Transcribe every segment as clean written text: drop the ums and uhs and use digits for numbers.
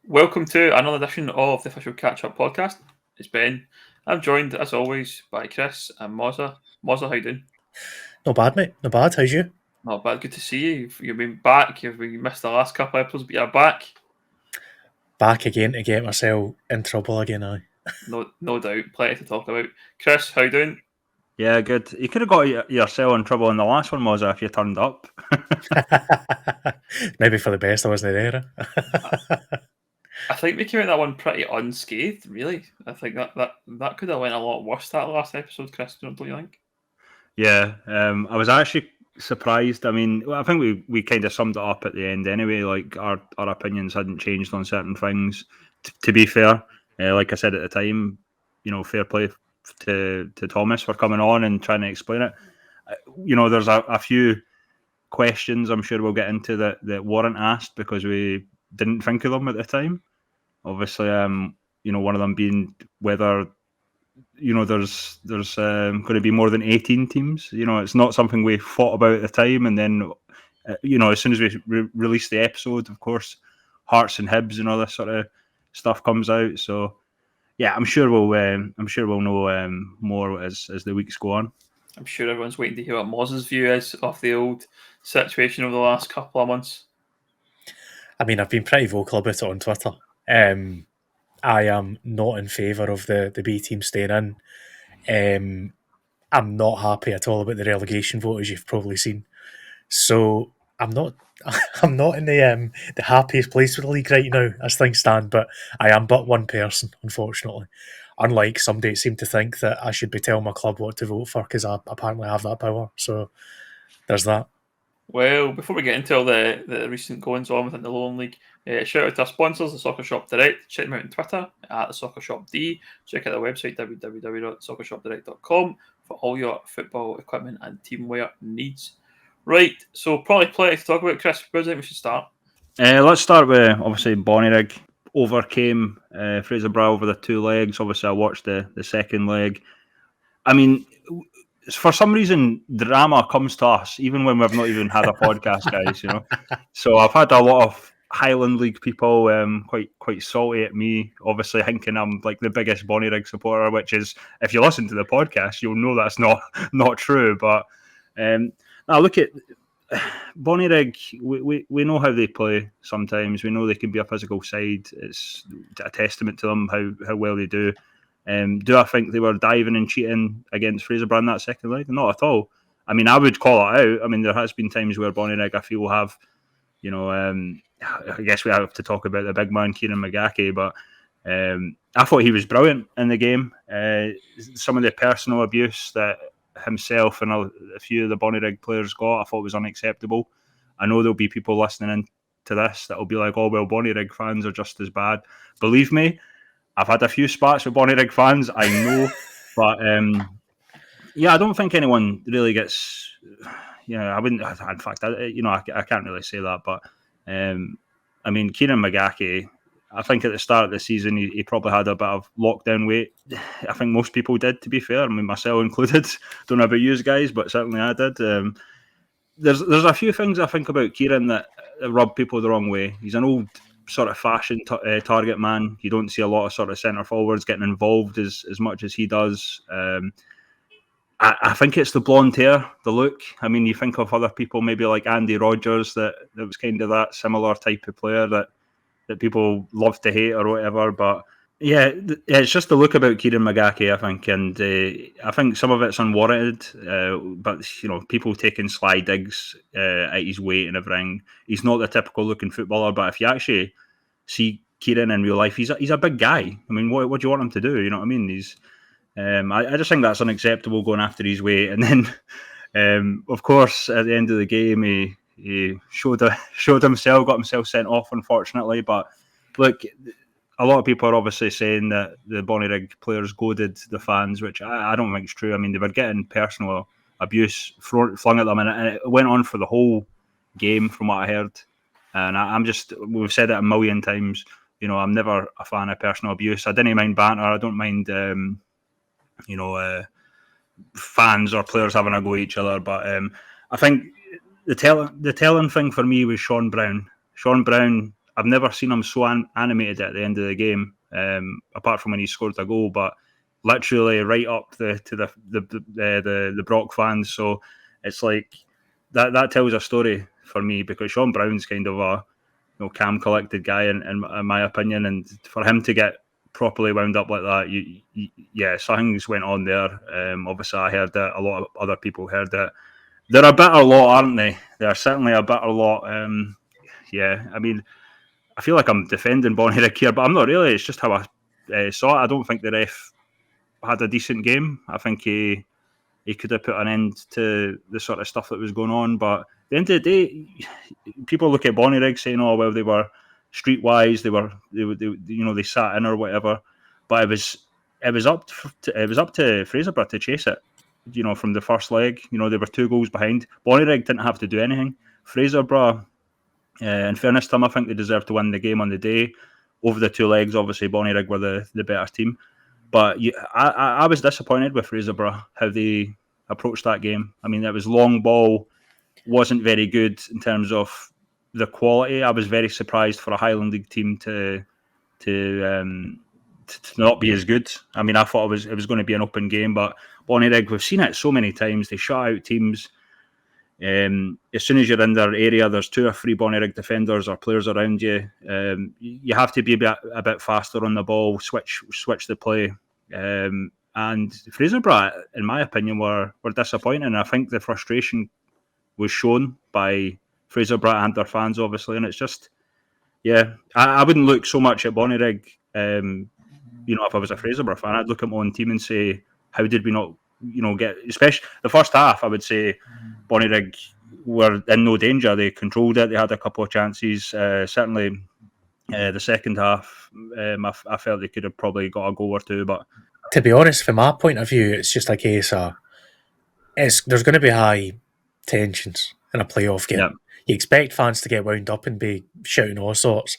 Welcome to another edition of the official Catchup podcast. It's Ben. I'm joined, as always, by Chris and Mozza. Mozza, how you doing? Not bad, mate. Not bad. How's you? Not bad. Good to see you. You've been back. You missed the last couple of episodes, but you're back. Back again to get myself in trouble again, aye. No doubt. Plenty to talk about. Chris, how you doing? Yeah, good. You could have got yourself in trouble in the last one, Mozza, if you turned up. Maybe for the best I wasn't there. I think we came out that one pretty unscathed, really. I think that could have went a lot worse, that last episode, Chris, don't you think? Yeah, I was actually surprised. I mean, I think we kind of summed it up at the end anyway. Like, our opinions hadn't changed on certain things. To be fair, like I said at the time, fair play to Thomas for coming on and trying to explain it. There's a few questions I'm sure we'll get into that weren't asked because we didn't think of them at the time. Obviously, one of them being whether there's going to be more than 18 teams. It's not something we thought about at the time, and then as soon as we release the episode, of course, Hearts and Hibs and all this sort of stuff comes out. So yeah, I'm sure we'll know more as the weeks go on. I'm sure everyone's waiting to hear what Mozza's view is of the old situation over the last couple of months. I mean, I've been pretty vocal about it on Twitter. I am not in favour of the B team staying in. I'm not happy at all about the relegation vote, as you've probably seen. So I'm not in the happiest place with the league right now as things stand, but I am but one person, unfortunately. Unlike somebody that seemed to think that I should be telling my club what to vote for because I apparently have that power. So there's that. Well, before we get into all the recent goings on within the Lowland League, shout out to our sponsors, the Soccer Shop Direct. Check them out on Twitter at the Soccer Shop D. Check out their website, www.soccershopdirect.com, for all your football equipment and teamwear needs. Right, so probably plenty to talk about. Chris, where do you think we should start? Let's start with, obviously, Bonnyrigg overcame Fraserburgh over the two legs. Obviously, I watched the second leg. I mean, for some reason, drama comes to us, even when we've not even had a podcast, guys, So I've had a lot of Highland League people quite salty at me, obviously thinking I'm like the biggest Bonnyrigg supporter, which is, if you listen to the podcast, you'll know that's not true. But now look at Bonnyrigg, we know how they play sometimes. We know they can be a physical side. It's a testament to them how well they do. Do I think they were diving and cheating against Fraserburgh in that second leg? Not at all. I mean, I would call it out. I mean, there has been times where Bonnyrigg, I feel, have, I guess we have to talk about the big man, Kieran McGackie, but I thought he was brilliant in the game. Some of the personal abuse that himself and a few of the Bonnyrigg players got, I thought was unacceptable. I know there'll be people listening in to this that will be like, oh, well, Bonnyrigg fans are just as bad. Believe me, I've had a few spats with Bonnyrigg fans, I know, but I don't think anyone really gets. I wouldn't. In fact, I can't really say that, but I mean, Kieran McGackie, I think at the start of the season he probably had a bit of lockdown weight. I think most people did, to be fair. I mean, myself included. Don't know about you guys, but certainly I did. There's a few things I think about Kieran that rub people the wrong way. He's an old sort of fashion target man. You don't see a lot of sort of centre forwards getting involved as much as he does. I think it's the blonde hair, the look. I mean, you think of other people, maybe like Andy Rodgers, that was kind of that similar type of player that people love to hate or whatever. But yeah, it's just the look about Kieran McGackie, I think, and I think some of it's unwarranted. But people taking sly digs at his weight and everything. He's not the typical looking footballer, but if you actually see Kieran in real life, he's a big guy. I mean, what do you want him to do? You know what I mean? He's I just think that's unacceptable, going after his weight. And then, of course, at the end of the game, he showed himself, got himself sent off, unfortunately. But look, a lot of people are obviously saying that the Bonnyrigg players goaded the fans, which I don't think is true. I mean, they were getting personal abuse flung at them, and it went on for the whole game, from what I heard. And we've said it a million times, I'm never a fan of personal abuse. I didn't mind banter. I don't mind, fans or players having a go at each other. But I think the telling thing for me was Sean Brown. Sean Brown, I've never seen him so animated at the end of the game, apart from when he scored a goal. But literally right up to the Brock fans. So it's like that tells a story for me, because Sean Brown's kind of a calm, collected guy in my opinion, and for him to get properly wound up like that, something's went on there. Obviously, I heard that, a lot of other people heard that. They're a bitter lot, aren't they? They're certainly a bitter lot. I mean, I feel like I'm defending Bonnyrigg here, but I'm not really. It's just how I saw it. I don't think the ref had a decent game. I think he could have put an end to the sort of stuff that was going on. But at the end of the day, people look at Bonnyrigg saying, "Oh, well, they were streetwise. They sat in or whatever." But it was up to Fraserburgh to chase it. From the first leg, they were 2 goals behind. Bonnyrigg didn't have to do anything. Fraserburgh, in fairness to them, I think they deserved to win the game on the day. Over the 2 legs, obviously, Bonnyrigg were the better team. But I was disappointed with Fraserburgh, how they approached that game. I mean, it was long ball, wasn't very good in terms of the quality. I was very surprised for a Highland League team to not be as good. I mean, I thought it was going to be an open game, but Bonnyrigg, we've seen it so many times. They shut out teams. As soon as you're in their area, there's 2 or 3 Bonnyrigg defenders or players around you. You have to be a bit faster on the ball, switch the play. And Fraserburgh, in my opinion, were disappointing. I think the frustration was shown by Fraserburgh and their fans, obviously. And it's just, I wouldn't look so much at Bonnyrigg. If I was a Fraserburgh fan, I'd look at my own team and say, how did we not, get, especially the first half, I would say Bonnyrigg were in no danger. They controlled it. They had a couple of chances. Certainly, the second half, I felt they could have probably got a goal or 2. But to be honest, from my point of view, it's just a case of there's going to be high tensions in a playoff game. Yeah. You expect fans to get wound up and be shouting all sorts.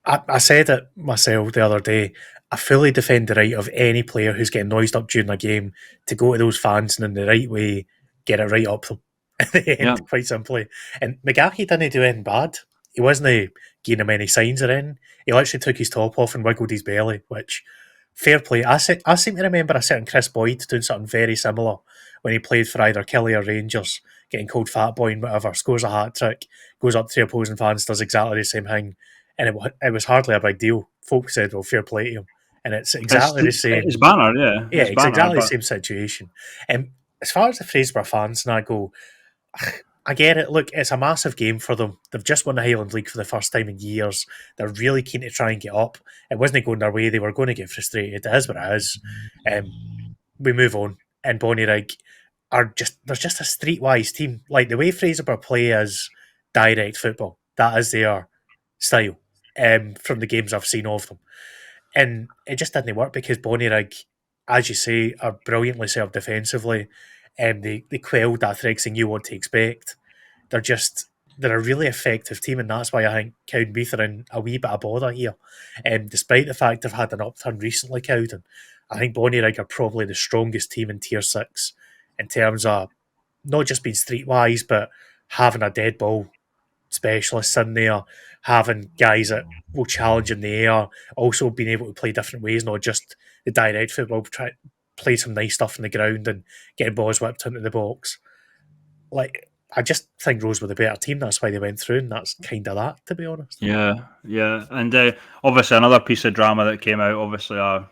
I said it myself the other day. I fully defend the right of any player who's getting noised up during a game to go to those fans and in the right way get it right up them at the end, quite simply. And McGahey didn't do anything bad. He wasn't giving him any signs or anything. He literally took his top off and wiggled his belly, which, fair play. I seem to remember a certain Chris Boyd doing something very similar when he played for either Kelly or Rangers, getting called fat boy and whatever, scores a hat-trick, goes up to the opposing fans, does exactly the same thing. And it was hardly a big deal. Folks said, well, fair play to him. And it's exactly the same. It's banner, yeah. Yeah, it's exactly the same situation. As far as the Fraserburgh fans, and I go, I get it. Look, it's a massive game for them. They've just won the Highland League for the first time in years. They're really keen to try and get up. It wasn't going their way. They were going to get frustrated. It is what it is. We move on. And Bonnyrigg there's just a streetwise team. Like, the way Fraserburgh play is direct football. That is their style. From the games I've seen of them. And it just didn't work because Bonnyrigg, as you say, are brilliantly set up defensively. They quelled that threat thing you want to expect. They're a really effective team, and that's why I think Cowdenbeath are in a wee bit of bother here. Despite the fact they've had an upturn recently, Cowden, I think Bonnyrigg are probably the strongest team in Tier 6 in terms of not just being streetwise, but having a dead ball specialists in there, having guys that will challenge in the air, also being able to play different ways, not just the direct football, try to play some nice stuff on the ground and get balls whipped into the box. Like, I just think Rose were the better team. That's why they went through, and that's kind of that, to be honest. Yeah. And obviously another piece of drama that came out, obviously I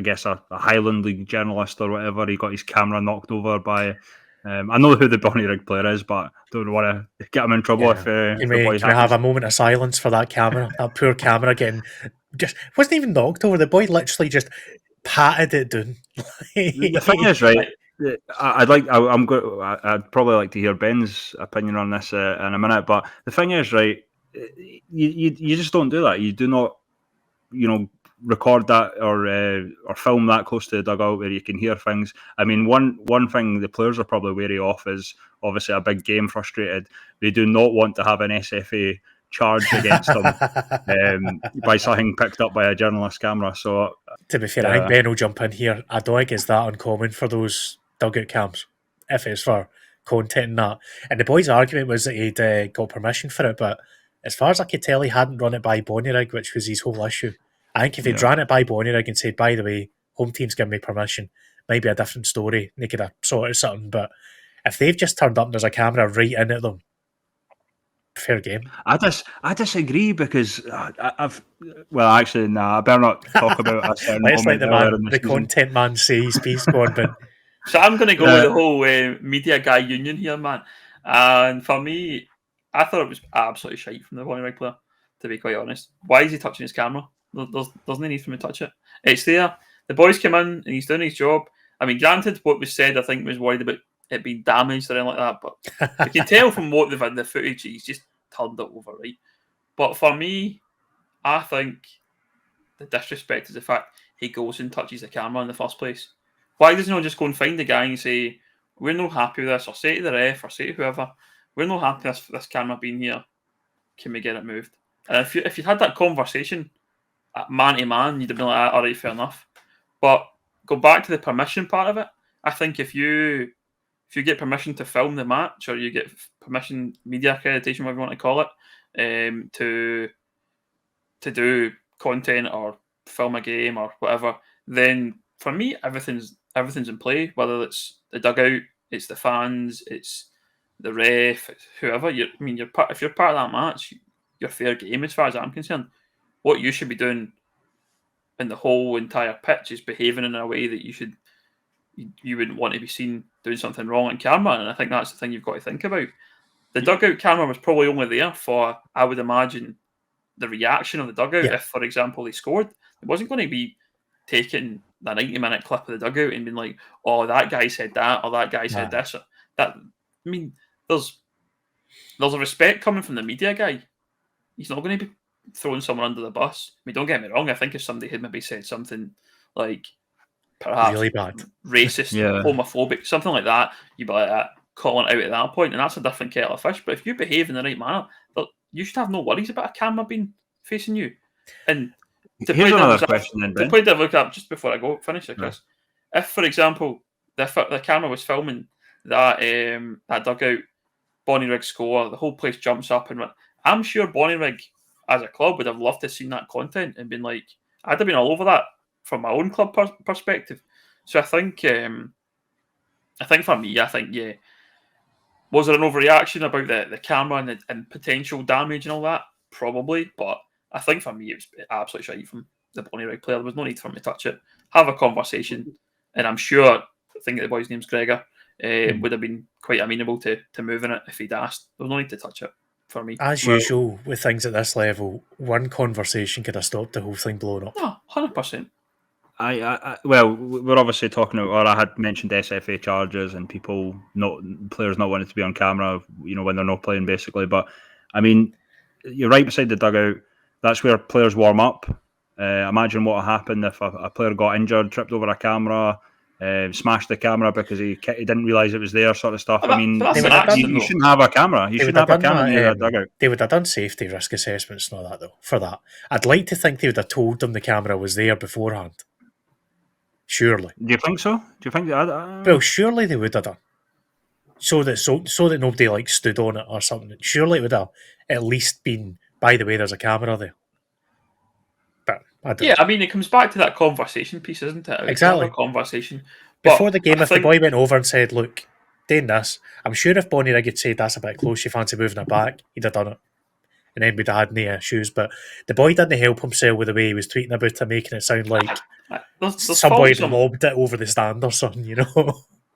guess a Highland League journalist or whatever, he got his camera knocked over by... I know who the Bonnyrigg player is, but I don't want to get him in trouble if Can we have a moment of silence for that camera? That poor camera getting... wasn't even knocked over. The boy literally just patted it down. The thing is, right, I'd probably like to hear Ben's opinion on this in a minute, but the thing is, right, you just don't do that. You do not, record that or film that close to the dugout where you can hear things. I mean, one thing the players are probably wary of is obviously a big game frustrated. They do not want to have an SFA charge against them by something picked up by a journalist camera. So, to be fair, I think Ben will jump in here. I don't think it's that uncommon for those dugout cams, if it's for content and that. And the boy's argument was that he'd got permission for it, but as far as I could tell, he hadn't run it by Bonnyrigg, which was his whole issue. I think if he'd ran it by Bonnyrigg and said, by the way, home team's giving me permission, might be a different story. They could have sorted something. But if they've just turned up and there's a camera right in at them, fair game. I disagree because I better not talk about a certain Let's let moment the content man say his piece. Go on, Ben. So I'm going to go with the whole media guy union here, man. And for me, I thought it was absolutely shite from the Bonnyrigg player, to be quite honest. Why is he touching his camera? There's no need for him to touch it. It's there. The boys come in and he's doing his job. I mean, granted, what was said, I think, was worried about it being damaged or anything like that. But you can tell from what they've had in the footage, he's just turned it over, right? But for me, I think the disrespect is the fact he goes and touches the camera in the first place. Why doesn't he just go and find the guy and say, we're not happy with this, or say to the ref, or say to whoever, we're not happy with this camera being here. Can we get it moved? And if you had that conversation, man to man, you'd have been like, all right, fair enough. But go back to the permission part of it. I think if you get permission to film the match, or you get permission, media accreditation, whatever you want to call it, to do content or film a game or whatever, then for me everything's in play. Whether it's the dugout, it's the fans, it's the ref, it's whoever. If you're part of that match, you're fair game as far as I'm concerned. What you should be doing in the whole entire pitch is behaving in a way that you wouldn't want to be seen doing something wrong on camera, and I think that's the thing you've got to think about. The dugout camera was probably only there for, I would imagine, the reaction of the dugout. If, for example, they scored, it wasn't going to be taking the 90-minute clip of the dugout and being like, oh, that guy said that, or that guy said this. There's a respect coming from the media guy. He's not going to be throwing someone under the bus. I mean, don't get me wrong, I think if somebody had maybe said something like perhaps really bad, racist, homophobic, something like that, you'd be like that, calling it out at that point, and that's a different kettle of fish. But if you behave in the right manner, you should have no worries about a camera being facing you. And to here's play another question then, Ben. To play the look up just before I finish it, Chris. If, for example, the camera was filming that dugout, Bonnyrigg score, the whole place jumps up, and I'm sure Bonnyrigg as a club would have loved to have seen that content and been like, I'd have been all over that from my own club perspective. So I think for me, was there an overreaction about the camera and potential damage and all that? Probably, but I think for me it was absolutely shite from the Bonnyrigg player. There was no need for him to touch it. Have a conversation, and I'm sure, I think the boy's name's Gregor, would have been quite amenable to moving it if he'd asked. There was no need to touch it for me. As usual with things at this level, one conversation could have stopped the whole thing blowing up. No, 100%. Well, we're obviously talking about, or I had mentioned SFA charges and players not wanting to be on camera, when they're not playing, basically. But I mean, you're right beside the dugout. That's where players warm up. Imagine what would happen if a player got injured, tripped over a camera, smashed the camera because he didn't realise it was there, sort of stuff. You shouldn't have a camera. You shouldn't have a camera near a dugout. They would have done safety risk assessments and all that, though, for that. I'd like to think they would have told them the camera was there beforehand. Surely. Do you think so? Do you think that? Well, surely they would have done. So that nobody stood on it or something. Surely it would have at least been, by the way, there's a camera there. But I don't know. I mean, it comes back to that conversation piece, isn't it? Exactly. A conversation. Before the game, if the boy went over and said, look, doing this, I'm sure if Bonnyrigg had said that's a bit close, you fancy moving it back, he'd have done it. And then we'd have had no issues. But the boy didn't help himself with the way he was tweeting about it, making it sound like somebody had lobbed it over the stand or something,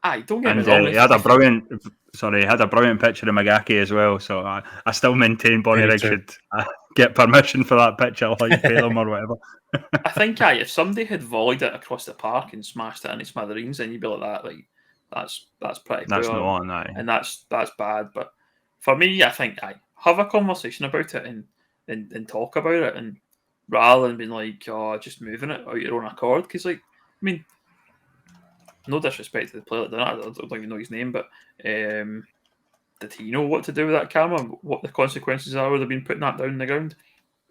Aye, don't get me wrong. He had a brilliant picture of Magaki as well. So I still maintain Bonnyrigg should get permission for that picture, like pay them or whatever. I think if somebody had volleyed it across the park and smashed it into smithereens, then you'd be like that. That's pretty. That's poor, not on, and that's bad. But for me, I think have a conversation about it and talk about it, and rather than being like, just moving it out your own accord. Because no disrespect to the player that done it, I don't even know his name, but did he know what to do with that camera? What the consequences are? Would have been putting that down on the ground?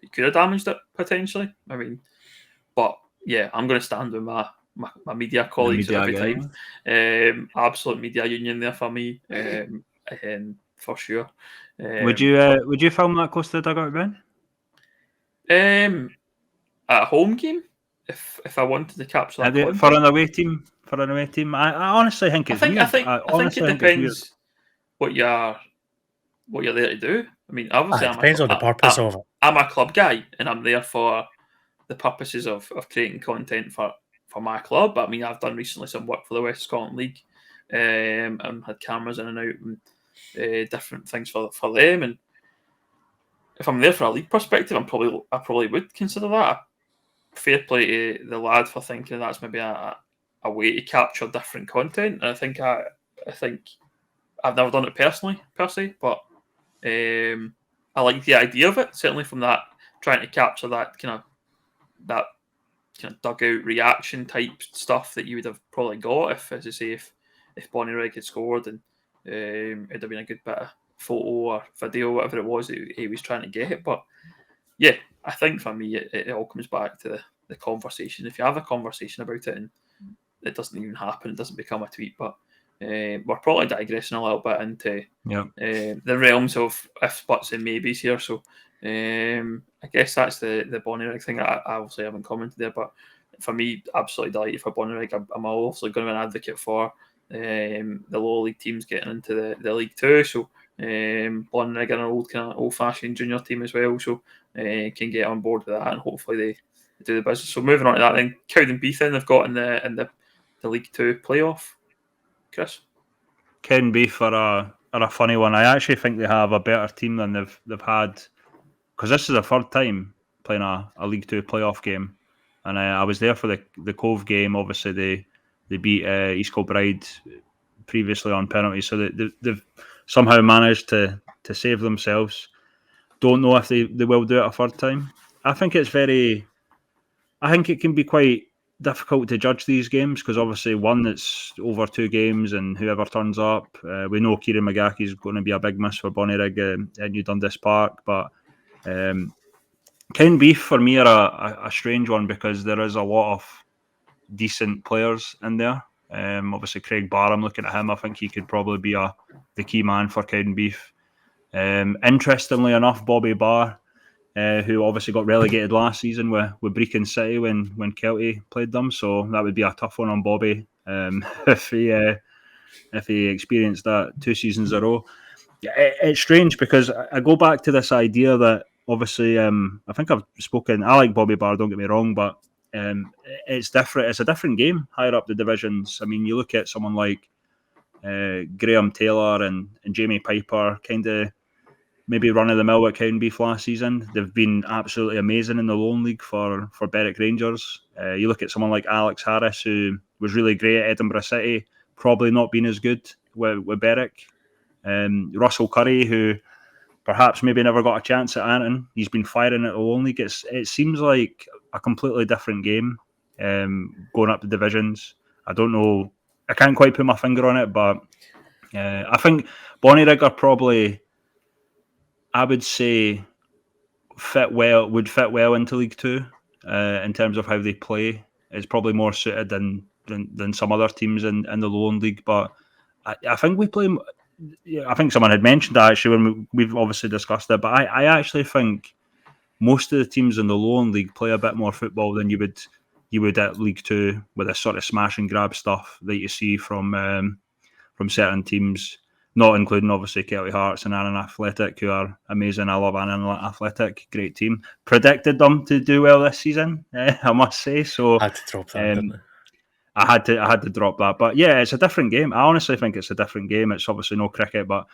He could have damaged it potentially. But yeah, I'm going to stand with my media colleagues every time. Absolute media union there for me. And for sure. Would you film that close to the dugout, Ben? At a home game, if I wanted to capture that content. For an away team, I honestly think it's weird. I think it depends what you're there to do. I mean, obviously, it depends on the purpose of it. I'm a club guy, and I'm there for the purposes of creating content for my club. I mean, I've done recently some work for the West Scotland League, and had cameras in and out and different things for them. And if I'm there for a league perspective, I probably would consider that. Fair play to the lad for thinking that's maybe a way to capture different content. And I think I've never done it personally, per se, but I like the idea of it. Certainly from that, trying to capture that kind of dugout reaction type stuff that you would have probably got if, as I say, if Bonnyrigg had scored, and it'd have been a good bit of photo or video, whatever it was that he was trying to get. But yeah, I think for me, it all comes back to the conversation. If you have a conversation about it and it doesn't even happen, it doesn't become a tweet. But we're probably digressing a little bit into the realms of ifs, buts, and maybes here. So I guess that's the Bonnyrigg thing. I obviously haven't commented there, but for me, absolutely delighted for Bonnyrigg. I'm also going to be an advocate for the lower league teams getting into the League Two. So Bonnyrigg are an old-fashioned junior team as well, so can get on board with that, and hopefully they do the business. So moving on to that, then Cowdenbeath then they've got in the League Two playoff. Chris, Cowdenbeath are a funny one. I actually think they have a better team than they've had, because this is the third time playing a League Two playoff game, and I was there for the Cove game. Obviously, they beat East Kilbride previously on penalties, so they've somehow managed to save themselves. Don't know if they will do it a third time. I think it can be quite difficult to judge these games, because obviously one that's over 2 games and whoever turns up. We know Kieran McGackie is going to be a big miss for Bonnyrigg at New Dundas Park, but Cowdenbeath for me are a strange one, because there is a lot of decent players in there. Obviously Craig Barham, looking at him, I think he could probably be the key man for Cowdenbeath. Interestingly enough, Bobby Barr, who obviously got relegated last season with Brecon City when Kelty played them, so that would be a tough one on Bobby if he experienced that 2 seasons in a row. It's strange, because I go back to this idea that obviously I think I've spoken. I like Bobby Barr, don't get me wrong, but it's different. It's a different game higher up the divisions. I mean, you look at someone like Graham Taylor and Jamie Piper, kind of maybe run of the mill at Cowdenbeath last season. They've been absolutely amazing in the Lone League for Berwick Rangers. You look at someone like Alex Harris, who was really great at Edinburgh City, probably not been as good with Berwick. Russell Curry, who perhaps maybe never got a chance at Anton, he's been firing at the Lone League. It seems like a completely different game going up the divisions. I don't know. I can't quite put my finger on it, but I think Bonnyrigg are probably, I would say, would fit well into League Two in terms of how they play. It's probably more suited than some other teams in the Lone League. But I think we play. I think someone had mentioned that actually when we've obviously discussed it. But I actually think most of the teams in the Lone League play a bit more football than you would at League Two, with this sort of smash and grab stuff that you see from certain teams. Not including, obviously, Kelty Hearts and Annan Athletic, who are amazing. I love Annan Athletic, great team. Predicted them to do well this season, I must say. So I had to drop that, didn't I had to drop that. But yeah, it's a different game. I honestly think it's a different game. It's obviously no cricket, but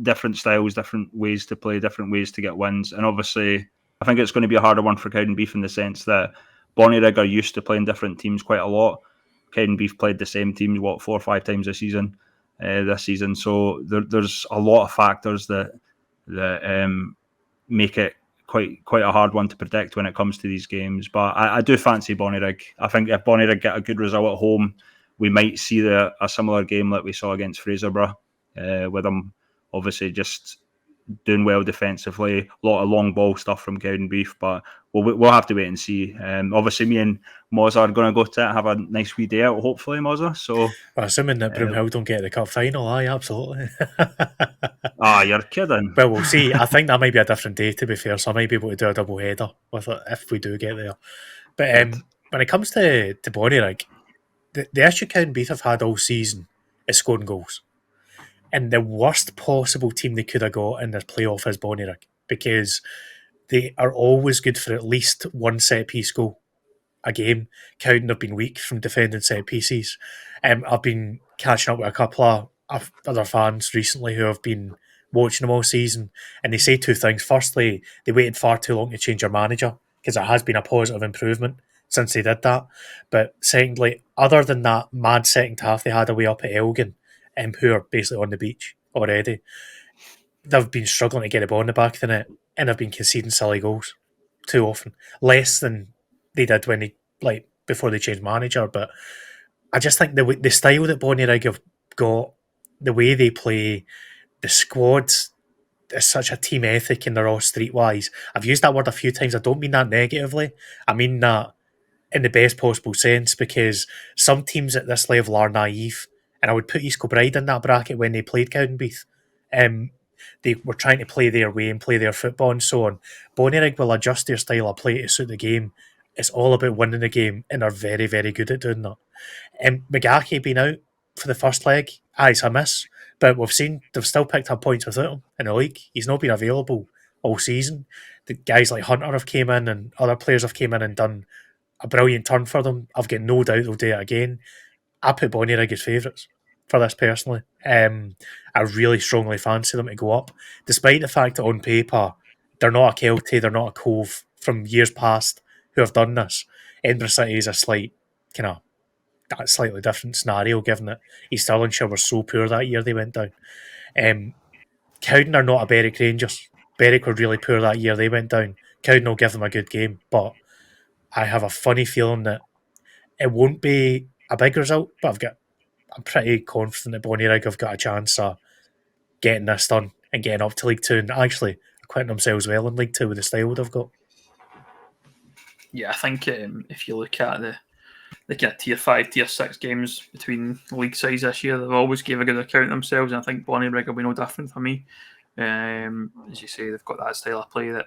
different styles, different ways to play, different ways to get wins. And obviously, I think it's going to be a harder one for Cowdenbeath in the sense that Bonnyrigg are used to playing different teams quite a lot. Cowdenbeath played the same teams, 4 or 5 times this season. So there's a lot of factors that make it quite a hard one to predict when it comes to these games. But I do fancy Bonnyrigg. I think if Bonnyrigg get a good result at home, we might see a similar game that we saw against Fraserburgh, with them obviously just doing well defensively. A lot of long ball stuff from Cowdenbeath, but we'll have to wait and see. Obviously, me and Mozza are going to go to it, have a nice wee day out, hopefully, Mozza. So, assuming that Broomhill don't get the cup final, aye, absolutely. You're kidding. Well, we'll see. I think that might be a different day, to be fair, so I might be able to do a double header with it if we do get there. But when it comes to Bonnyrigg, the issue Cowdenbeath have had all season is scoring goals. And the worst possible team they could have got in this playoff is Bonnyrigg, because they are always good for at least one set-piece goal a game. Cowden have been weak from defending set-pieces. I've been catching up with a couple of other fans recently who have been watching them all season, and they say two things. Firstly, they waited far too long to change their manager, because there has been a positive improvement since they did that. But secondly, other than that mad second half they had away up at Elgin, who are basically on the beach already, they've been struggling to get the ball in the back of the net, and have been conceding silly goals too often, less than they did when they before they changed manager. But I just think the style that Bonnyrigg have got, the way they play, the squads, is such a team ethic, and they're all streetwise. I've used that word a few times. I don't mean that negatively. I mean that in the best possible sense, because some teams at this level are naive, and I would put East Kilbride in that bracket when they played Cowdenbeath. They were trying to play their way and play their football and so on. Bonnyrigg will adjust their style of play to suit the game. It's all about winning the game, and are very, very good at doing that. McGahey being out for the first leg, it's a miss, but we've seen they've still picked up points without him in the league. He's not been available all season. The guys like Hunter have came in, and other players have came in and done a brilliant turn for them. I've got no doubt they'll do it again. I put Bonnyrigg as favourites for this personally. I really strongly fancy them to go up, despite the fact that on paper they're not a Kelty, they're not a Cove from years past who have done this. Edinburgh City is a slightly different scenario, given that East Stirlingshire were so poor that year they went down. Cowden are not a Berwick Rangers. Berwick were really poor that year, they went down. Cowden will give them a good game, but I have a funny feeling that it won't be a big result, but I'm pretty confident that Bonnyrigg have got a chance of getting this done and getting up to League Two, and actually acquitting themselves well in League Two with the style they've got. Yeah, I think if you look at the kind of Tier 5, Tier 6 games between league sides this year, they've always gave a good account of themselves, and I think Bonnyrigg will be no different for me. As you say, they've got that style of play that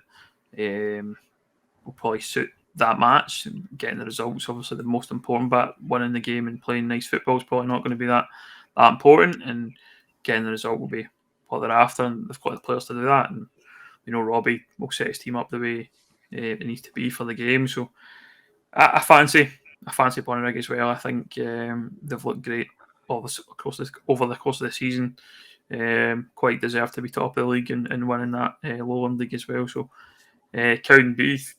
will probably suit that match. Getting the results, obviously the most important, but winning the game and playing nice football is probably not going to be that important, and getting the result will be what they're after, and they've got the players to do that. And Robbie will set his team up the way it needs to be for the game. So I fancy Bonnyrigg as well. I think they've looked great over the course of the season. Quite deserve to be top of the league and winning that Lowland League as well. So Cowdenbeath,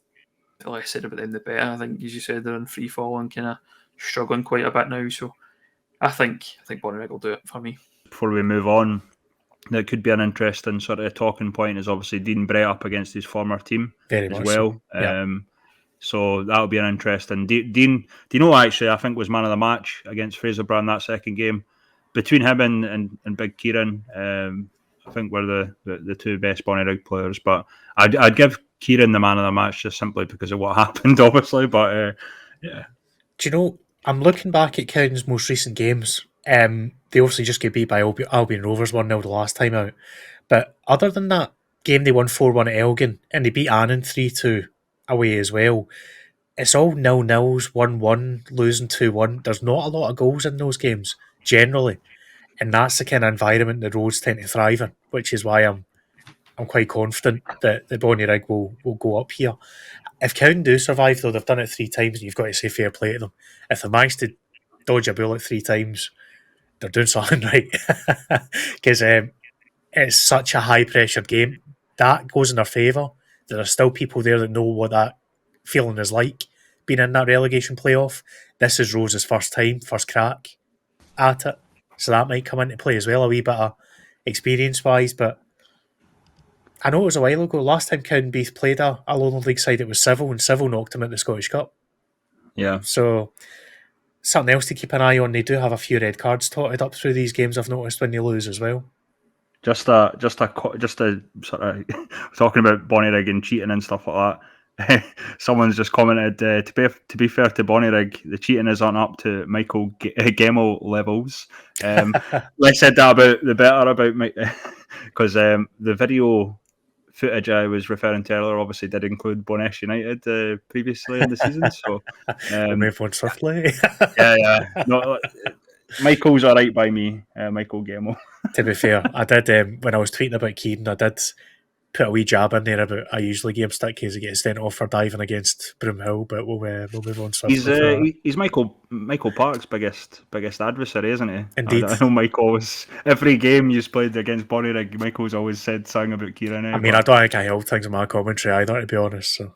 the less said about them, the better. I think, as you said, they're in free fall and kind of struggling quite a bit now. So I think Bonnyrigg will do it for me. Before we move on, that could be an interesting sort of talking point is obviously Dean Brett up against his former team as well. So. Yeah. So that'll be an interesting. Dean, do you know, actually, I think was man of the match against Fraserburgh in that second game. Between him and Big Kieran, I think were the two best Bonnyrigg players. But I'd give Kieran the man of the match just simply because of what happened, obviously. But yeah. Do you know, I'm looking back at Cowden's most recent games. They obviously just get beat by Albion Rovers 1-0 the last time out. But other than that game, they won 4-1 at Elgin, and they beat Annan 3-2 away as well. It's all 0-0s, 1-1, losing 2-1. There's not a lot of goals in those games, generally. And that's the kind of environment the Roads tend to thrive in, which is why I'm quite confident that the Bonnyrigg will go up here. If Cowden do survive, though, they've done it 3 times, and you've got to say fair play to them. If they manage to dodge a bullet 3 times, they're doing something right. Because it's such a high-pressured game. That goes in their favour. There are still people there that know what that feeling is like, being in that relegation playoff. This is Rose's first crack at it. So that might come into play as well, a wee bit of experience-wise. But I know it was a while ago. Last time Cowdenbeath played a Lowland League side, it was Civil, and Civil knocked him at the Scottish Cup. Yeah. So something else to keep an eye on. They do have a few red cards totted up through these games, I've noticed, when they lose as well. Just a sort of talking about Bonnyrigg and cheating and stuff like someone's just commented, to be fair to Bonnyrigg, the cheating isn't up to Michael Gemmell levels. Like I said that about the better about because the video footage I was referring to earlier obviously did include Bonnesh United previously in the season. So move on swiftly. yeah. No, Michael's all right by me, Michael Gemmell. To be fair, I did when I was tweeting about Keane, I did put a wee jab in there about I usually game stick because he gets sent off for diving against Broomhill, but we'll move on swiftly. He's Michael Park's biggest adversary, isn't he? Indeed. I know Michael was every game you played against Bonnyrigg, Michael's always said something about Kieran. I mean, I don't think I helped things in my commentary either, to be honest. So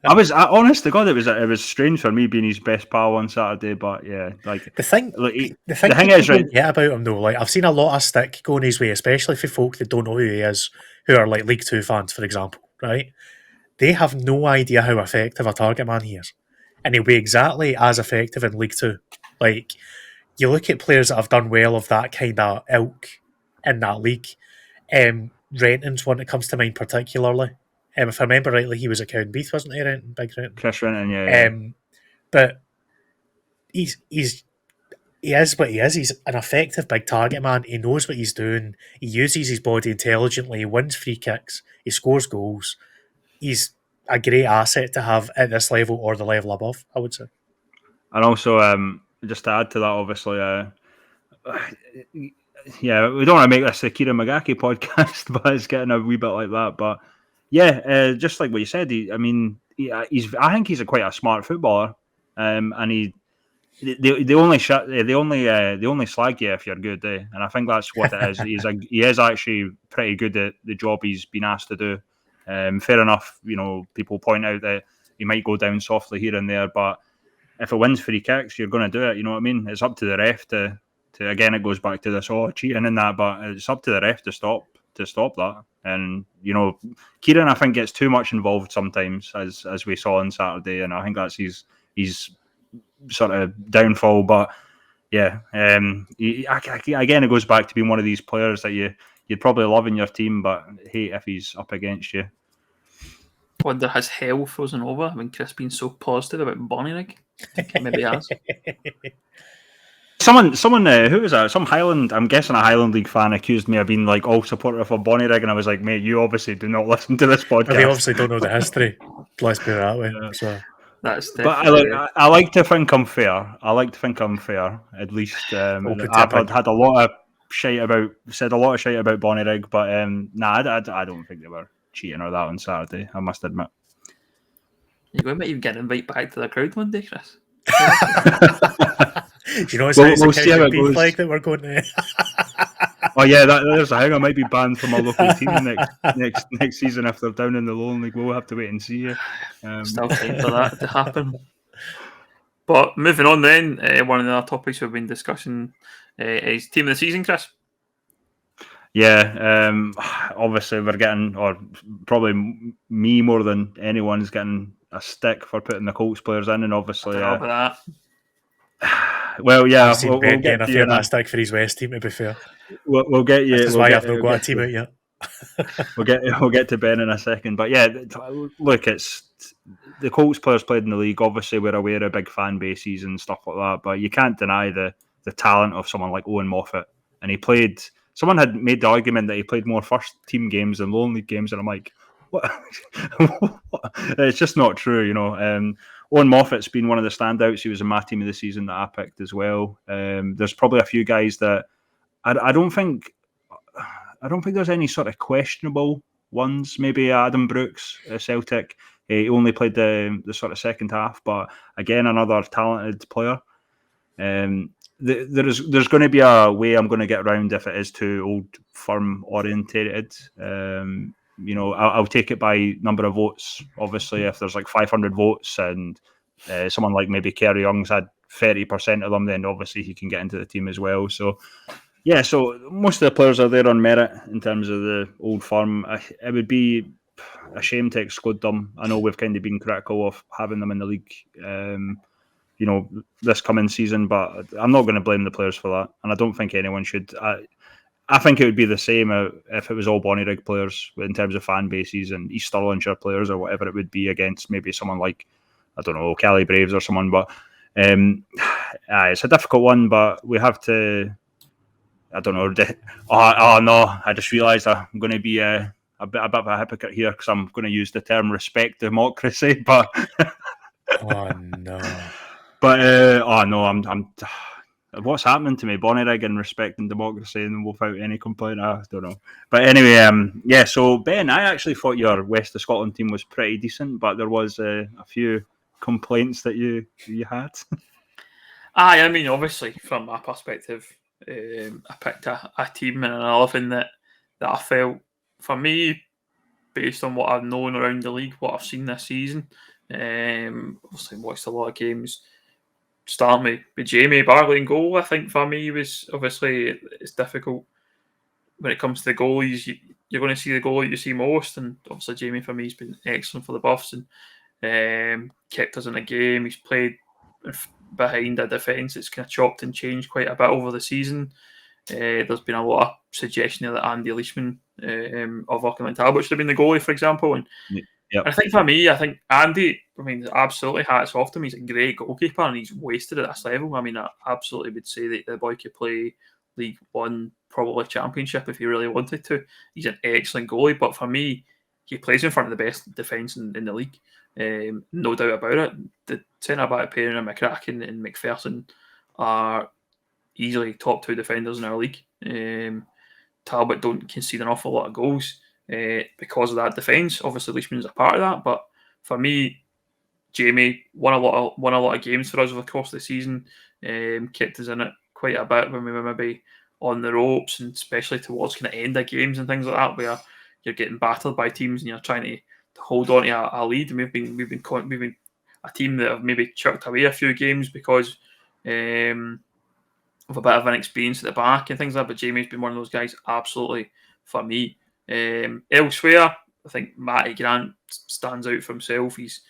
I honest to God, it was strange for me being his best pal on Saturday, but yeah, like the thing is right. Yeah, about him though, like I've seen a lot of stick going his way, especially for folk that don't know who he is, who are like League Two fans, for example, right? They have no idea how effective a target man he is, and he'll be exactly as effective in League Two. Like you look at players that have done well of that kind of ilk in that league. Renton's one that comes to mind particularly. If I remember rightly, he was at Cowdenbeath, wasn't he, Renton? Big Renton. Chris Renton, yeah. But he is what he is. He's an effective big target man. He knows what he's doing. He uses his body intelligently. He wins free kicks. He scores goals. He's a great asset to have at this level or the level above, I would say. And also, just to add to that, obviously, yeah, we don't want to make this a Kieran Magaki podcast, but it's getting a wee bit like that. But yeah, just like what you said, I think he's quite a smart footballer, and they only slag you if you're good, and I think that's what it is. He is actually pretty good at the job he's been asked to do. Fair enough, people point out that he might go down softly here and there, but if it wins free kicks, you're going to do it. You know what I mean? It's up to the ref to again, it goes back to this cheating and that, but it's up to the ref to stop that. And Kieran, I think, gets too much involved sometimes, as we saw on Saturday, and I think that's his sort of downfall. But yeah, again, it goes back to being one of these players that you'd probably love in your team, but hate if he's up against you. Wonder has hell frozen over? I mean, Chris being so positive about Bonnyrigg. Maybe he has. Someone, who was that? Some Highland, I'm guessing a Highland League fan accused me of being like all supportive of Bonnyrigg, and I was like, mate, you obviously do not listen to this podcast. They obviously don't know the history. Let's put it that way. Yeah. So. That's but I like to think I'm fair. At least I've had a lot of shite about Bonnyrigg, but I don't think they were cheating or that on Saturday, I must admit. You're going to even get an invite back to the crowd one day, Chris. Do you know it's we'll see how it goes. Flag that we're going to. Oh yeah, there's a thing. I might be banned from our local team next season if they're down in the Lowland League. We'll have to wait and see. Still time for that to happen. But moving on then, one of the other topics we've been discussing is team of the season, Chris. Yeah, obviously we're getting, or probably me more than anyone's getting a stick for putting the Colts players in, and obviously that. Well, yeah, I've seen Ben getting a fair stick for his West team. To be fair, we'll get you. That's why I've not got a team out yet. We'll get to Ben in a second, but yeah, look, it's the Colts players played in the league. Obviously, we're aware of big fan bases and stuff like that, but you can't deny the talent of someone like Owen Moffat. And he played. Someone had made the argument that he played more first team games than Lowland League games, and I'm like, what? It's just not true, Owen Moffat's been one of the standouts. He was in my team of the season that I picked as well. There's probably a few guys that I don't think there's any sort of questionable ones. Maybe Adam Brooks at Celtic. He only played the sort of second half, but again, another talented player. There's going to be a way I'm going to get around if it is too old firm orientated. I'll take it by number of votes. Obviously, if there's like 500 votes and someone like maybe Kerry Young's had 30% of them, then obviously he can get into the team as well. So, yeah, so most of the players are there on merit in terms of the old firm. It would be a shame to exclude them. I know we've kind of been critical of having them in the league, this coming season, but I'm not going to blame the players for that, and I don't think anyone should. I think it would be the same if it was all Bonnyrigg players in terms of fan bases and East Stirlingshire players or whatever it would be against maybe someone like, I don't know, Kelly Braves or someone. But it's a difficult one, but we have to, I don't know. Oh no, I just realised I'm going to be a bit of a hypocrite here because I'm going to use the term respect democracy. But oh no. But oh no, I'm what's happening to me? Bonnyrigg and respecting democracy and without any complaint. I don't know. But anyway, yeah. So Ben, I actually thought your West of Scotland team was pretty decent, but there was a few complaints that you had. I mean, obviously, from my perspective, I picked a team and an 11 that I felt, for me, based on what I've known around the league, what I've seen this season, obviously watched a lot of games. Starting with Jamie Barley in goal, I think for me was obviously it's difficult when it comes to the goalies. You're going to see the goalie you see most, and obviously Jamie for me has been excellent for the Buffs and kept us in a game. He's played behind a defence that's kind of chopped and changed quite a bit over the season. There's been a lot of suggestion there that Andy Leishman of Auckland Talbot should have been the goalie, for example. And yep. I think for me, I think Andy, I mean, absolutely hats off to him. He's a great goalkeeper and he's wasted at this level. I mean, I absolutely would say that the boy could play League One, probably Championship if he really wanted to. He's an excellent goalie, but for me, he plays in front of the best defence in the league. No doubt about it. The centre-back pairing of McCracken and McPherson are easily top two defenders in our league. Talbot don't concede an awful lot of goals because of that defence. Obviously, Leishman's a part of that, but for me, Jamie won a lot of games for us over the course of the season. Kept us in it quite a bit when we were maybe on the ropes, and especially towards kind of end of games and things like that, where you're getting battered by teams and you're trying to hold on to a lead. And we've been a team that have maybe chucked away a few games because of a bit of an experience at the back and things like that. But Jamie's been one of those guys, absolutely, for me. Elsewhere, I think Matty Grant stands out for himself. He's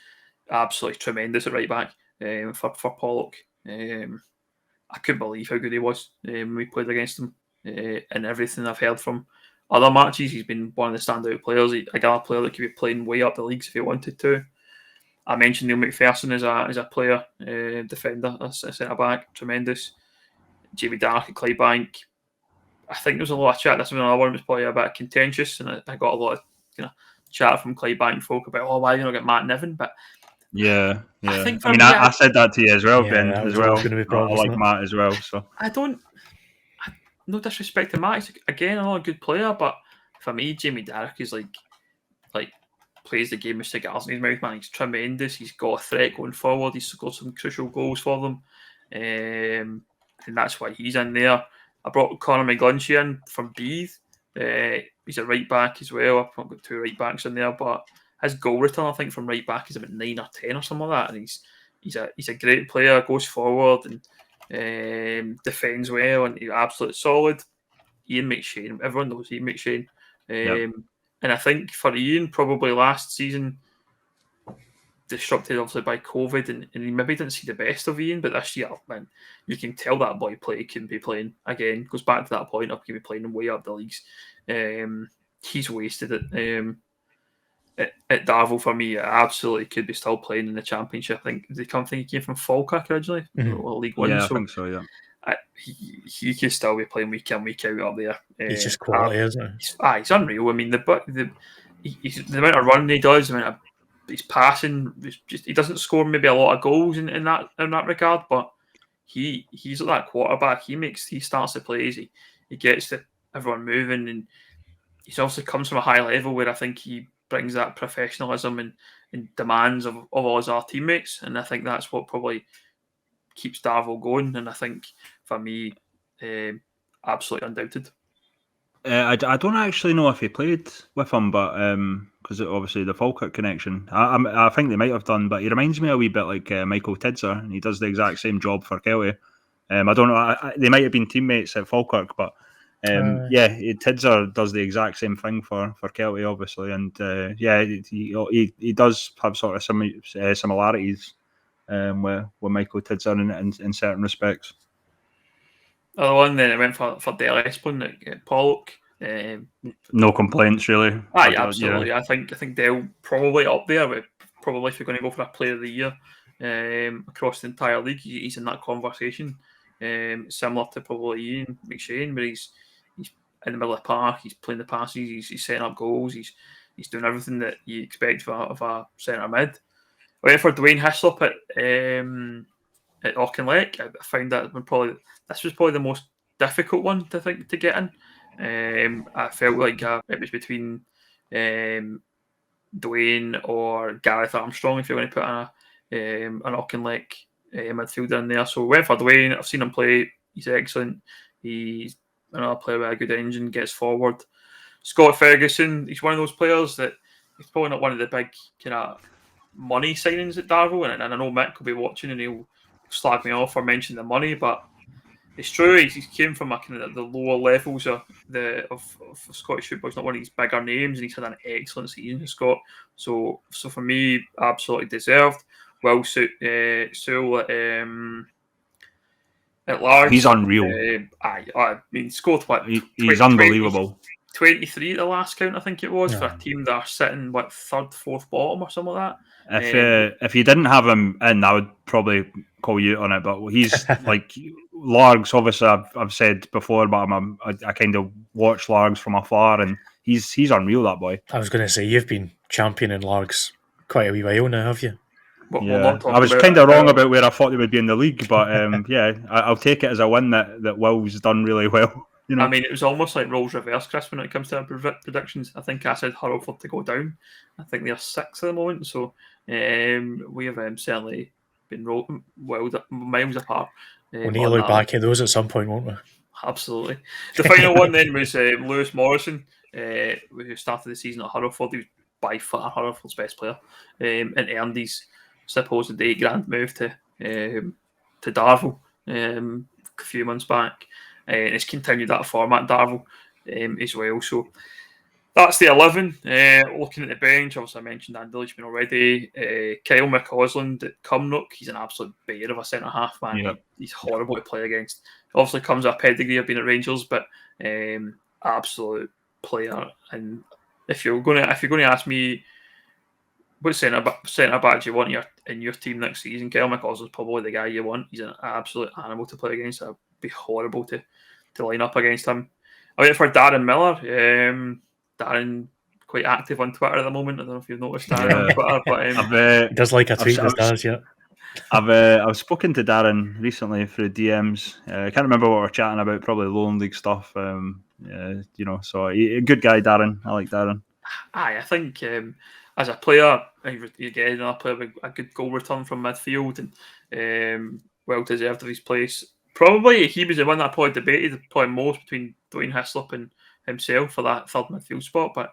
absolutely tremendous at right back for Pollock. I couldn't believe how good he was when we played against him. And everything I've heard from other matches, he's been one of the standout players. A guy player that could be playing way up the leagues if he wanted to. I mentioned Neil McPherson as a player, defender, a centre back, tremendous. Jamie Dark at Clydebank. I think there was a lot of chat. This was another one was probably a bit contentious, and I got a lot of chat from Clydebank folk about why you not get Matt Niven, but yeah. I think I said that to you as well, Ben. As well, I like Matt as well. So no disrespect to Matt. He's again another good player, but for me, Jamie Dark is like plays the game with cigars in his mouth. Man, he's tremendous. He's got a threat going forward. He's scored some crucial goals for them, and that's why he's in there. I brought Conor McGlinchey in from Beath. He's a right back as well. I've got two right backs in there, but his goal return, I think, from right back is about 9 or 10 or something like that. And he's a great player, goes forward and defends well, and he's absolutely solid. Ian McShane, everyone knows Ian McShane. And I think for Ian, probably last season, disrupted obviously by COVID, and he maybe didn't see the best of Ian, but this year, man, you can tell that boy can be playing again. Goes back to that point of can be playing way up the leagues. He's wasted it. At Darvel for me, absolutely could be still playing in the Championship. I think he came from Falkirk originally, or League One. Yeah, I think so. Yeah, he could still be playing week in, week out up there. He's just quality, isn't he? He's unreal. I mean, the amount of running he does, the amount of his passing, he doesn't score maybe a lot of goals in that regard, but he's like that quarterback. He starts the plays. He gets everyone moving, and he obviously comes from a high level where I think he brings that professionalism and demands of all our teammates, and I think that's what probably keeps Darvel going. And I think for me, absolutely undoubted. I don't actually know if he played with him, but because obviously the Falkirk connection, I think they might have done. But he reminds me a wee bit like Michael Tidser, and he does the exact same job for Kelly. I don't know. They might have been teammates at Falkirk, but Tidser does the exact same thing for Kelty, obviously, and he does have sort of some similarities with Michael Tidser in certain respects. Other one, then I went for Del Esplin at Pollock. No complaints, really. Absolutely. Yeah. I think Del probably up there. With probably if you're going to go for a Player of the Year across the entire league, he's in that conversation. Similar to probably Ian McShane, where he's in the middle of the park, he's playing the passes, he's setting up goals, he's doing everything that you expect of a centre mid. I went for Dwayne Hislop at Auchinleck. I found that this was probably the most difficult one to get in. I felt like it was between Dwayne or Gareth Armstrong if you're going to put an Auchinleck midfielder in there. So went for Dwayne. I've seen him play. He's excellent. He's another player with a good engine, gets forward. Scott Ferguson, he's one of those players that he's probably not one of the big kind of money signings at Darvel, and I know Mick will be watching and he'll slag me off for mentioning the money, but it's true. He came from a kind of the lower levels of Scottish football. He's not one of these bigger names, and he's had an excellent season, Scott. So for me, absolutely deserved. Well, Sewell at large, he's unreal. I mean, scored what? He's unbelievable. 23 at the last count, I think it was, for a team that are sitting third, fourth bottom or something like that. If you didn't have him in, I would probably call you on it. But he's like Largs. Obviously, I've said before about him. I kind of watch Largs from afar, and he's unreal. That boy. I was going to say you've been championing Largs quite a wee while now, have you? I was kind of wrong about where I thought they would be in the league, but I'll take it as a win that Will's done really well. You know? I mean, it was almost like roles reverse, Chris, when it comes to predictions. I think I said Hurlford to go down. I think they're 6th at the moment, so we have certainly been miles apart. We'll need to look back at those at some point, won't we? Absolutely. The final one then was Lewis Morrison, who started the season at Hurlford. He was by far Hurlford's best player, and earned his supposed $8,000 move to Darvel a few months back. And it's continued that format, Darvel, as well. So that's the 11. Looking at the bench, obviously I mentioned Andy Leachman already. Kyle McCausland at Cumnock, he's an absolute bear of a centre-half, man. Yep. He's horrible to play against. Obviously comes with a pedigree of being at Rangers, but absolute player. And if you're going to ask me what centre back do you want in your team next season, Kyle McCausland's probably the guy you want. He's an absolute animal to play against. It'd be horrible to line up against him. I went for Darren Miller. Darren quite active on Twitter at the moment. I don't know if you've noticed Darren on Twitter, but he does like a tweet these days, yeah. I've spoken to Darren recently through DMs. I can't remember what we're chatting about. Probably Lowland League stuff. So a good guy, Darren. I like Darren. I think as a player, again, another player with a good goal return from midfield and well deserved of his place. Probably he was the one that I probably debated most between Dwayne Hislop and himself for that third midfield spot, but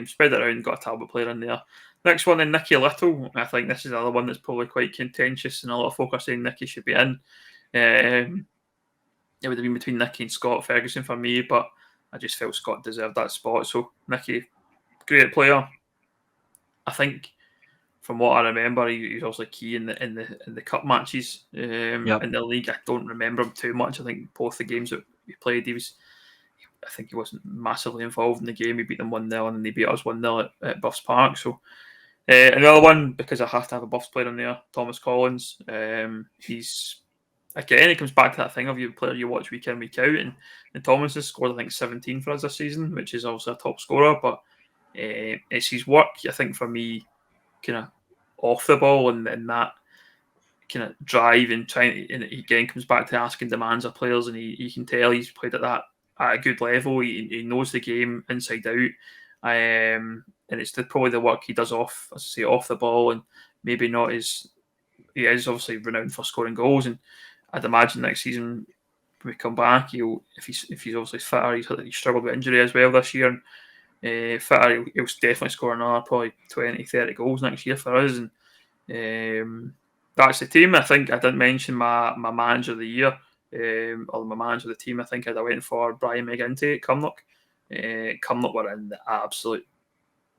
spread it around, got a Talbot player in there. Next one, then Nicky Little. I think this is another one that's probably quite contentious, and a lot of folk are saying Nicky should be in. It would have been between Nicky and Scott Ferguson for me, but I just felt Scott deserved that spot. So Nicky, great player. I think from what I remember, he was also key in the cup matches in the league. I don't remember him too much. I think both the games that we played, I think he wasn't massively involved in the game. We beat them 1-0 and they beat us 1-0 at Buffs Park. So another one, because I have to have a Buffs player in there, Thomas Collins. It comes back to that thing of you player you watch week in, week out. And Thomas has scored, I think, 17 for us this season, which is obviously a top scorer. But it's his work, I think, for me, kind of off the ball and that kind of drive and trying. And again, comes back to asking demands of players, and he can tell he's played at a good level. He knows the game inside out, and it's probably the work he does off the ball, and maybe not as he is obviously renowned for scoring goals. And I'd imagine next season when we come back, if he's obviously fitter, he's struggled with injury as well this year. And fitter, he'll definitely score another probably 20-30 goals next year for us. And that's the team. I think I didn't mention my manager of the year. Or my manager of the team, I think I went for Brian McGinty at Cumnock. Cumnock were in the absolute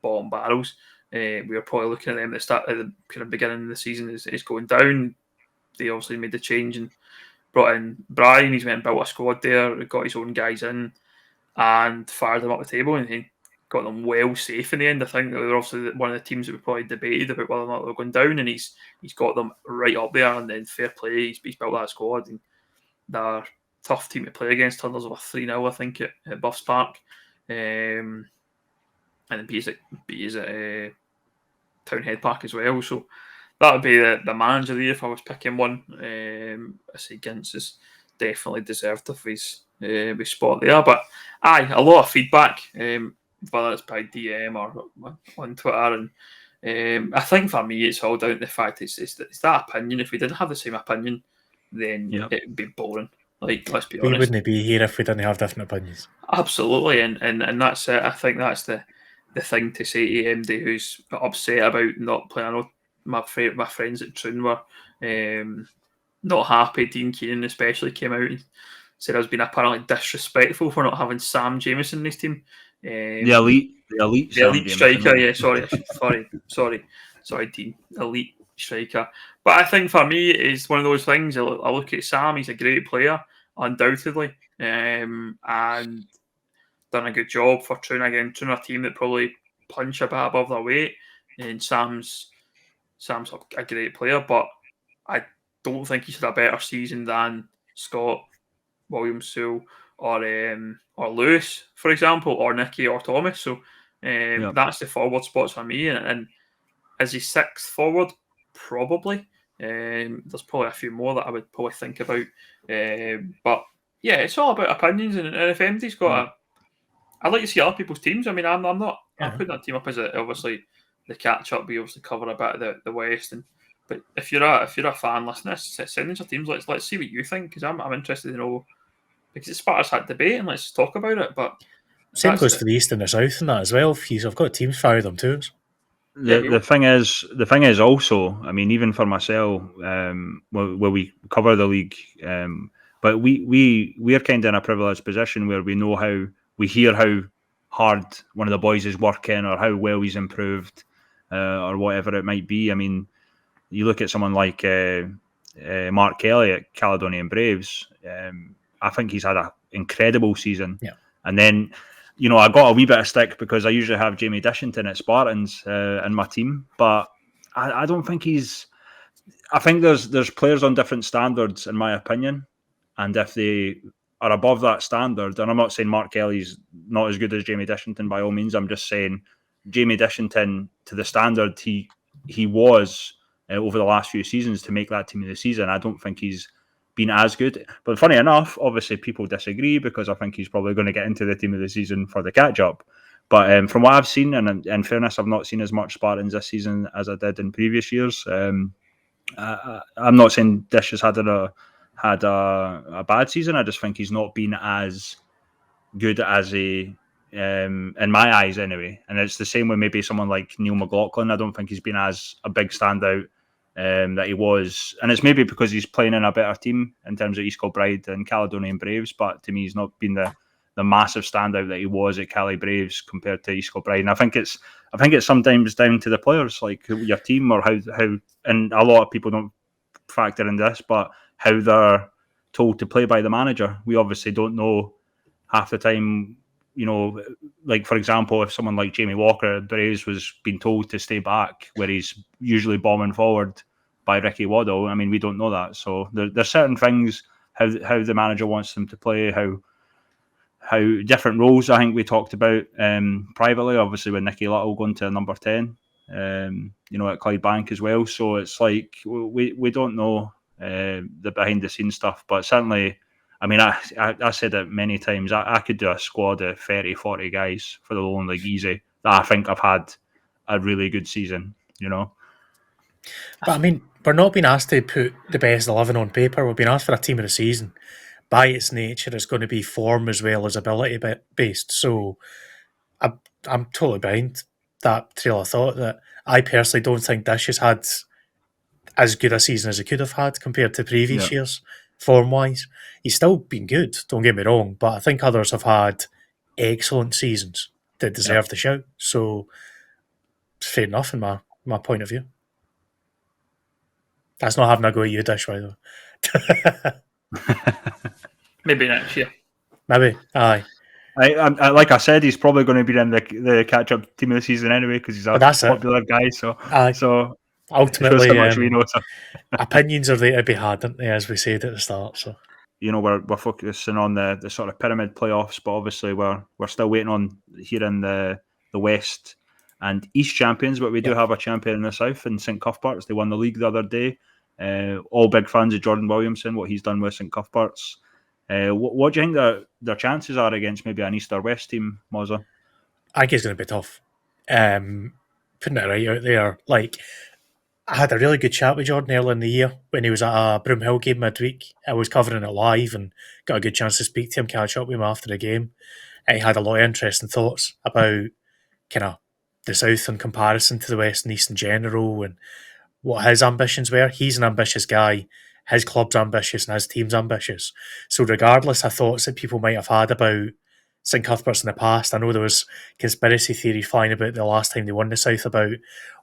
bottom barrels. We were probably looking at them at the beginning of the season is going down. They obviously made the change and brought in Brian. He's went and built a squad there, got his own guys in, and fired them up the table, and he got them well safe in the end. I think they were also one of the teams that we probably debated about whether or not they were going down, and he's got them right up there. And then fair play, he's built that squad, and they're a tough team to play against. Turned us over 3-0, I think, at Buffs Park, and then beat us at Townhead Park as well. So that would be the manager of the year if I was picking one. I say Gintz is definitely deserved of his spot there. But aye, a lot of feedback, whether it's by DM or on Twitter, and I think for me it's all down to the fact it's that opinion. If we didn't have the same opinion, then it would be boring. Like, let's be honest. We wouldn't be here if we didn't have different opinions. Absolutely, and that's it. I think that's the thing to say to MD who's upset about not playing. I know my friends at Troon were not happy. Dean Keenan especially came out and said I was being apparently disrespectful for not having Sam Jameson in his team. The elite striker. Yeah, sorry, Dean. Elite striker. But I think for me, it's one of those things. I look at Sam. He's a great player, undoubtedly, and done a good job for Troon again. Troon, a team that probably punch a bit above their weight, and Sam's a great player, but I don't think he's had a better season than Scott, Williams-Sewell, or Lewis, for example, or Nicky or Thomas. So that's the forward spots for me. And is he sixth forward? Probably. There's probably a few more that I would probably think about. But yeah, it's all about opinions. And if MD's got I'd like to see other people's teams. I mean, I'm not. I'm putting that team up as obviously the catch-up. We obviously cover a bit of the West, but if you're a fan listening, send in your teams. Let's see what you think, because I'm interested to know, because it sparks that debate and let's talk about it. But same goes for the East and the South and that as well. I've got teams fire them too. The thing is also, I mean, even for myself, where we cover the league, but we're kind of in a privileged position where we know we hear how hard one of the boys is working or how well he's improved, or whatever it might be. I mean, you look at someone like Mark Kelly at Caledonian Braves. I think he's had an incredible season. Yeah. And then, I got a wee bit of stick because I usually have Jamie Dishington at Spartans in my team, but I don't think I think there's players on different standards, in my opinion, and if they are above that standard, and I'm not saying Mark Kelly's not as good as Jamie Dishington by all means, I'm just saying Jamie Dishington, to the standard he was over the last few seasons to make that team of the season, I don't think he's been as good. But funny enough, obviously people disagree because I think he's probably going to get into the team of the season for the catch-up. But from what I've seen, and in fairness, I've not seen as much Spartans this season as I did in previous years. I'm not saying Dish has had a bad season. I just think he's not been as good as in my eyes anyway. And it's the same with maybe someone like Neil McLaughlin. I don't think he's been as a big standout that he was. And it's maybe because he's playing in a better team in terms of East Kilbride and Caledonian Braves. But to me, he's not been the massive standout that he was at Cali Braves compared to East Kilbride. And I think it's sometimes down to the players, like your team, or how and a lot of people don't factor in this, but how they're told to play by the manager. We obviously don't know half the time, like for example, if someone like Jamie Walker at Braves was being told to stay back where he's usually bombing forward by Ricky Waddle, I mean, we don't know that. So there's certain things, how the manager wants them to play, how different roles I think we talked about privately, obviously with Nicky Little going to number 10, at Clydebank as well. So it's like we don't know the behind the scenes stuff, but certainly, I mean, I said it many times, I could do a squad of 30, 40 guys for the Lowland League easy that I think I've had a really good season, But I mean, we're not being asked to put the best 11 on paper. We're being asked for a team of the season. By its nature, it's going to be form as well as ability based. So I'm totally behind that trail of thought. That I personally don't think Dish has had as good a season as he could have had compared to previous years, form-wise. He's still been good, don't get me wrong, but I think others have had excellent seasons that deserve the shout. So it's fair enough in my point of view. That's not having a go at you, Dish, by the way. Maybe next year. Maybe, aye. Like I said, he's probably going to be in the catch-up team of the season anyway because he's a But that's popular guy. So Aye. so Ultimately, shows how much we know. So. opinions are there to be had, aren't they, as we said at the start. So we're focusing on the sort of pyramid playoffs, but obviously we're still waiting on here in the West and East champions. But we do have a champion in the South in St Cuthberts. They won the league the other day. All big fans of Jordan Williamson, what he's done with St Cuthberts. What do you think their chances are against maybe an East or West team, Mozza? I think it's going to be tough. Putting it right out there, like I had a really good chat with Jordan earlier in the year when he was at a Broomhill game midweek. I was covering it live and got a good chance to speak to him, catch up with him after the game. And he had a lot of interesting thoughts about kind of the South in comparison to the West and East in general and what his ambitions were. He's an ambitious guy. His club's ambitious and his team's ambitious. So regardless of thoughts that people might have had about St Cuthberts in the past, I know there was conspiracy theories flying about the last time they won the South about,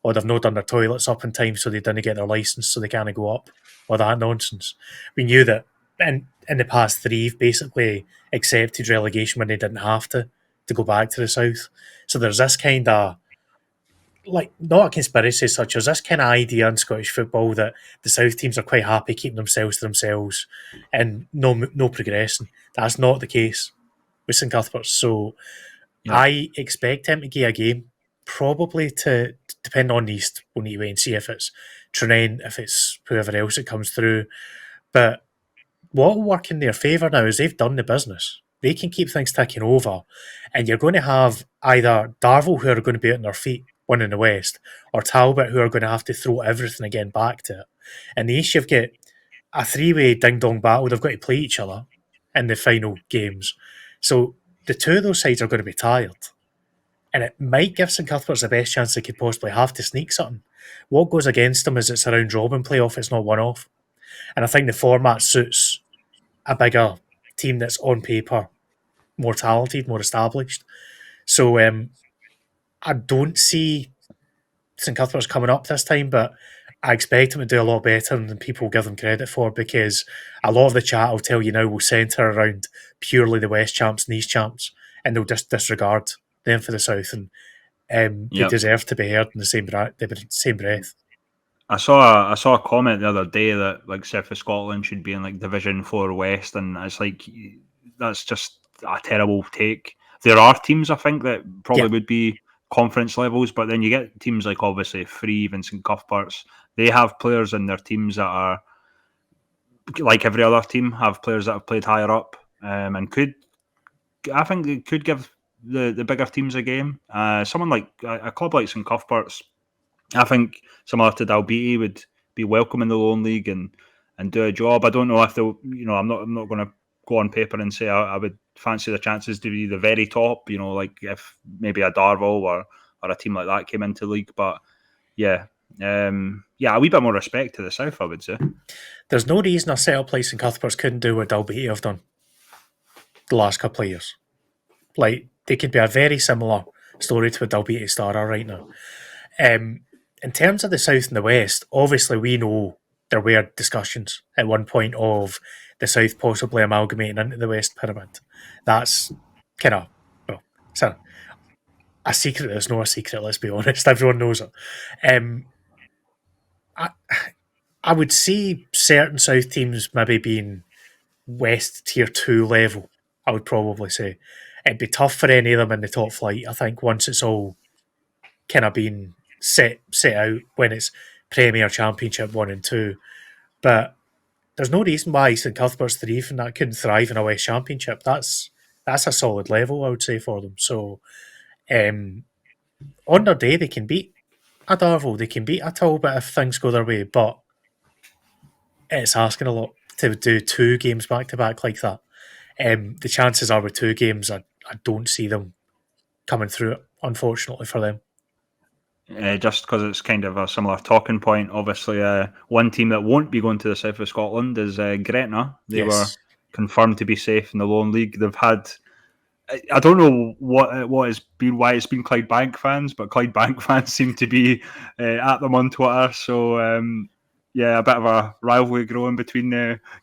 they've not done their toilets up in time so they didn't get their licence so they can't go up, or that nonsense. We knew that in the past three, you've basically accepted relegation when they didn't have to go back to the South. So there's this kind of not a conspiracy such as this kind of idea in Scottish football that the South teams are quite happy keeping themselves to themselves and no progressing. That's not the case with St Cuthberts. So I expect him to get a game, probably to depend on the East. We'll need to wait and see if it's Tranent, if it's whoever else that comes through. But what will work in their favour now is they've done the business. They can keep things ticking over, and you're going to have either Darvel, who are going to be out on their feet, one in the West, or Talbot, who are going to have to throw everything again back to it. In the East, you've got a three-way ding-dong battle. They've got to play each other in the final games. So the two of those sides are going to be tired. And it might give St Cuthberts the best chance they could possibly have to sneak something. What goes against them is it's a round-robin playoff. It's not one-off. And I think the format suits a bigger team that's on paper more talented, more established. So I don't see St Cuthbert's coming up this time, but I expect them to do a lot better than people give them credit for, because a lot of the chat, I'll tell you now, will centre around purely the West champs and East champs, and they'll just disregard them for the South, and they deserve to be heard in the same breath. I saw a comment the other day that like South of Scotland should be in like Division 4 West, and it's like that's just a terrible take. There are teams I think that probably would be conference levels, but then you get teams like obviously Free and St Cuthberts. They have players in their teams that are like every other team, have players that have played higher up, and I think it could give the bigger teams a game. Someone like a club like St Cuthberts, I think similar to Dalbeattie would be welcome in the Lone League and do a job. I don't know if they'll, I'm not going to go on paper and say I would fancy the chances to be the very top, like if maybe a Darvel or a team like that came into the league. But a wee bit more respect to the South, I would say. There's no reason a setup like St Cuthberts couldn't do what Dalbeattie have done the last couple of years. Like, they could be a very similar story to what Dalbeattie Star are right now. In terms of the South and the West, obviously we know there were discussions at one point of the South possibly amalgamating into the West pyramid. That's kind of, it's a secret that's not a secret, let's be honest. Everyone knows it. I would see certain South teams maybe being West Tier 2 level, I would probably say. It'd be tough for any of them in the top flight, I think, once it's all kind of been set out when it's Premier, Championship 1 and 2. But there's no reason why St Cuthbert's 3 and that couldn't thrive in a West Championship. That's a solid level, I would say, for them. So on their day, they can beat a Darvel, they can beat a Talbot if things go their way, but it's asking a lot to do 2 games back-to-back like that. The chances are with 2 games, I don't see them coming through it, unfortunately for them. Just because it's kind of a similar talking point, obviously, one team that won't be going to the South of Scotland is Gretna. They were confirmed to be safe in the Lone League. They've had, I don't know why it's been Clydebank fans, but Clydebank fans seem to be at them on Twitter. So a bit of a rivalry growing between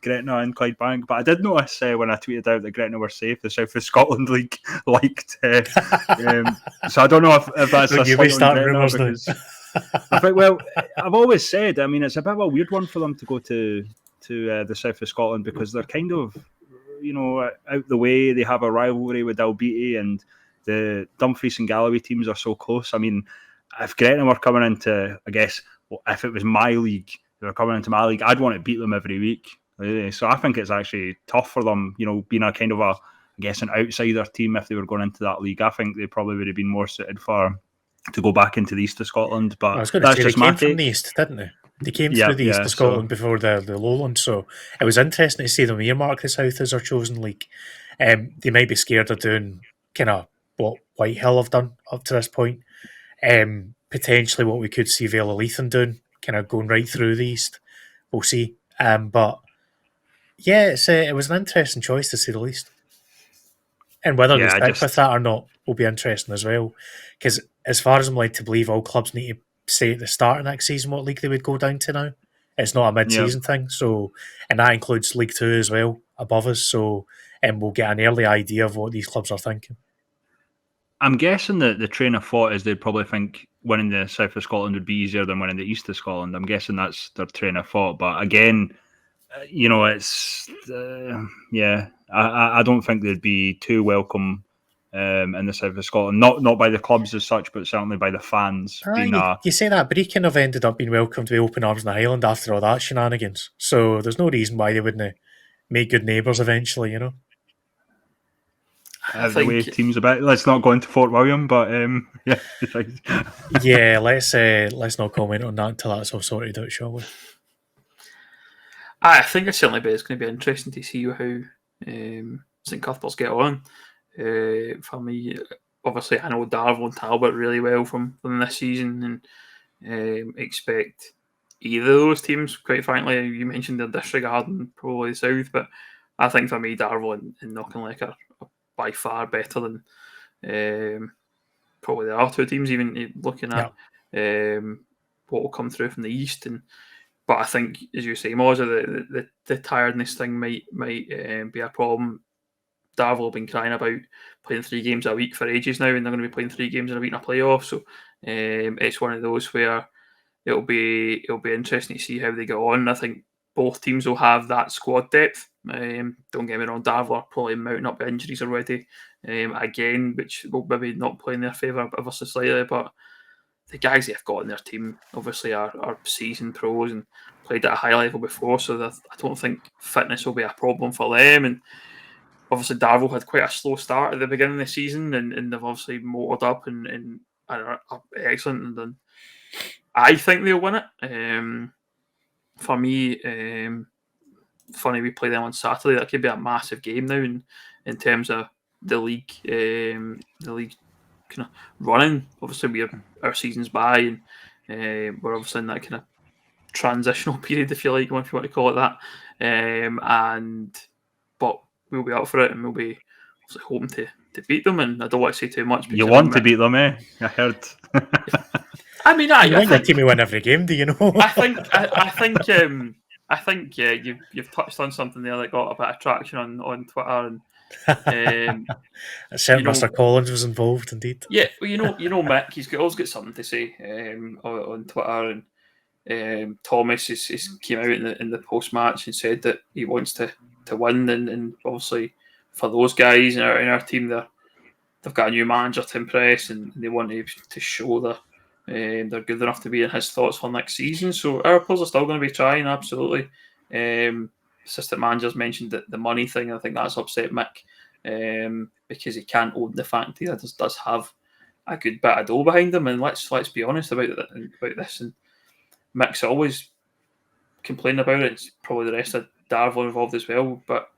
Gretna and Clydebank. But I did notice when I tweeted out that Gretna were safe, the South of Scotland League liked. So I don't know if that's a slight on Gretna because I think. Well, I've always said. I mean, it's a bit of a weird one for them to go to the South of Scotland because they're kind of, out the way. They have a rivalry with Dalbeattie, and the Dumfries and Galloway teams are so close. I mean, if Gretna were coming into, I guess, if it was my league, they were coming into my league, I'd want to beat them every week. So I think it's actually tough for them, being a kind of an outsider team if they were going into that league. I think they probably would have been more suited to go back into the east of Scotland. But I was going to say, they came from the east, didn't they? They came through the east of Scotland before the lowland, so it was interesting to see them earmark the south as their chosen league. They might be scared of doing kind of what Whitehill have done up to this point. Potentially what we could see Vale of Leithen doing, kind of going right through the east. We'll see. But yeah, it was an interesting choice to say the least. And whether they stick with that or not will be interesting as well. Because as far as I'm led to believe, all clubs need to say at the start of next season what league they would go down to now. It's not a mid-season thing. So, and that includes League Two as well, above us. So we'll get an early idea of what these clubs are thinking. I'm guessing that the train of thought is they'd probably think winning the south of Scotland would be easier than winning the east of Scotland. I'm guessing that's their train of thought. But again, it's I don't think they'd be too welcome in the south of Scotland. Not by the clubs as such, but certainly by the fans. You say that, but he kind of ended up being welcomed with open arms in the Highland after all that shenanigans. So there's no reason why they wouldn't make good neighbours eventually, The way teams about. Let's not go into Fort William, but yeah, let's not comment on that until that's all sorted out, shall we? I think it's certainly it's going to be interesting to see how St Cuthbert's get on. For me, obviously, I know Darvel and Talbot really well from this season, and expect either of those teams. Quite frankly, you mentioned they're disregarding probably the South, but I think for me, Darvel and Knockanleck are by far better than probably the other two teams, even looking at what will come through from the East. But I think, as you say, Mozza, the tiredness thing might be a problem. Darvel have been crying about playing 3 games a week for ages now, and they're going to be playing 3 games in a week in a playoff. So it's one of those where it'll be interesting to see how they go on. I think both teams will have that squad depth. Don't get me wrong, Darvel are probably mounting up injuries already again, which will maybe not play in their favour ever so slightly. But the guys they've got in their team obviously are seasoned pros and played at a high level before, so I don't think fitness will be a problem for them. And obviously Darvel had quite a slow start at the beginning of the season, and they've obviously motored up and are excellent. And I think they'll win it. For me, funny we play them on Saturday. That could be a massive game now in terms of the league kind of running. Obviously, our season's by, and we're obviously in that kind of transitional period, if you like, if you want to call it that. But we'll be up for it, and we'll be obviously hoping to beat them. And I don't want to say too much. You want to beat them, eh? I heard. I mean, I think the team will win every game. Do you know? I think you've touched on something there that got a bit of traction on Twitter, and Mr. Collins was involved, indeed. Yeah, well, Mick, he's always got something to say on Twitter, and Thomas is came out in the post match and said that he wants to win, and obviously for those guys in our team, they've got a new manager to impress, and they want to show that they're good enough to be in his thoughts for next season. So our players are still going to be trying, absolutely. Assistant managers mentioned the money thing. I think that's upset Mick because he can't own the fact he does have a good bit of dough behind him. And let's be honest about this. And Mick's always complaining about it. It's probably the rest of Darvel involved as well. But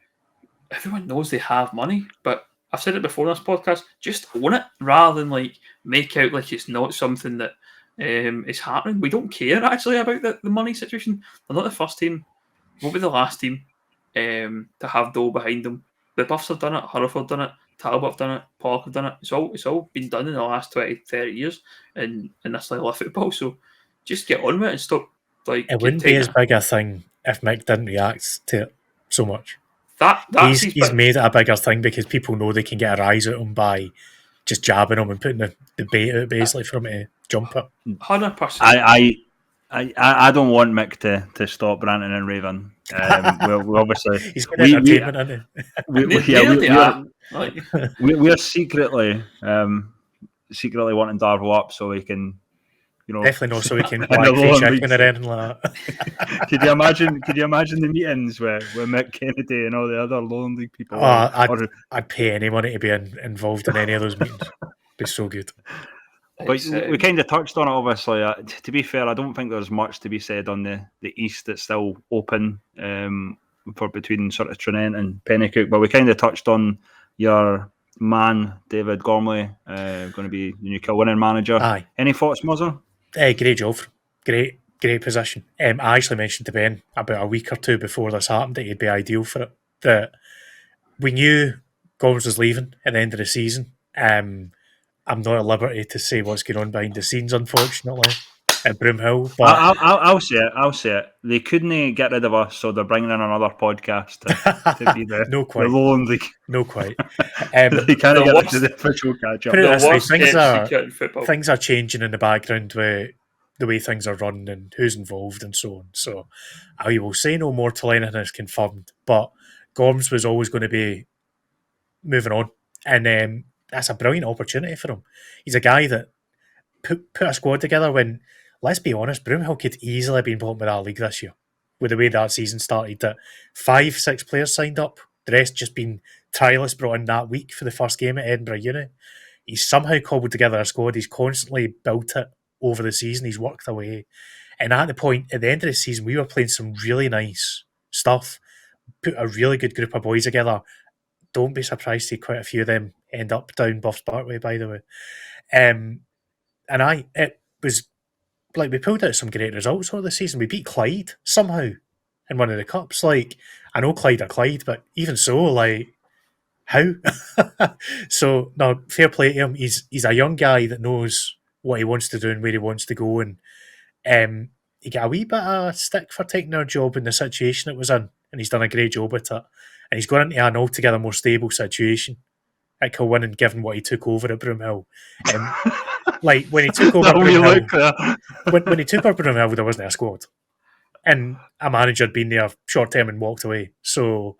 everyone knows they have money. But I've said it before in this podcast, just own it rather than make out like it's not something that is happening. We don't care actually about the money situation. They're not the first team, won't be the last team to have dough behind them. The Buffs have done it, Hereford have done it, Talbot have done it, Pollock have done it. It's all been done in the last 20, 30 years in this level of football. So just get on with it and stop like It wouldn't be as big a thing if Mick didn't react to it so much. He's made it a bigger thing because people know they can get a rise out of him by just jabbing him and putting the bait out basically for him to jump it. 100%. I don't want Mick to stop ranting and raving. We obviously he's got entertainment in it. We're secretly wanting Darvo up so we can, definitely not so we can blackface chicken or anything like that. Could you imagine the meetings with Mick Kennedy and all the other Lowland League people? I'd pay any money to be involved in any of those meetings. It'd be so good. But we kind of touched on it, obviously. To be fair, I don't think there's much to be said on the East that's still open for between sort of Trinent and Pennycook. But we kind of touched on your man, David Gormley, going to be the new Kilwinning manager. Aye. Any thoughts, Mozza? Great job. Great position. I actually mentioned to Ben about a week or two before this happened that he'd be ideal for it. That we knew Gorms was leaving at the end of the season. I'm not at liberty to say what's going on behind the scenes, unfortunately, at Broomhill. But I'll say it. They couldn't get rid of us, so they're bringing in another podcast to be the Lowland League. No, quite. They can't get to the official catch-up. Put it this way, things are changing in the background with the way things are run and who's involved and so on. So I will say no more till anything is confirmed. But Gorms was always going to be moving on. And that's a brilliant opportunity for him. He's a guy that put a squad together when, let's be honest, Broomhill could easily have been bottom of that league this year with the way that season started. That 5-6 players signed up, the rest just been trialists brought in that week for the first game at Edinburgh Uni. He's somehow cobbled together a squad. He's constantly built it over the season. He's worked away. And at the end of the season, we were playing some really nice stuff. Put a really good group of boys together. Don't be surprised to see quite a few of them end up down Buffs Parkway, by the way. It was like we pulled out some great results over the season. We beat Clyde somehow in one of the cups. Like, I know Clyde are Clyde, but even so, like, how? So, no, fair play to him. He's a young guy that knows what he wants to do and where he wants to go. And he got a wee bit of stick for taking our job in the situation it was in, and he's done a great job with it. And he's gone into an altogether more stable situation at Kilwinning, given what he took over at Broomhill. Like when he took over Broomhill, when he took over Broomhill, there wasn't a squad, and a manager had been there short term and walked away. So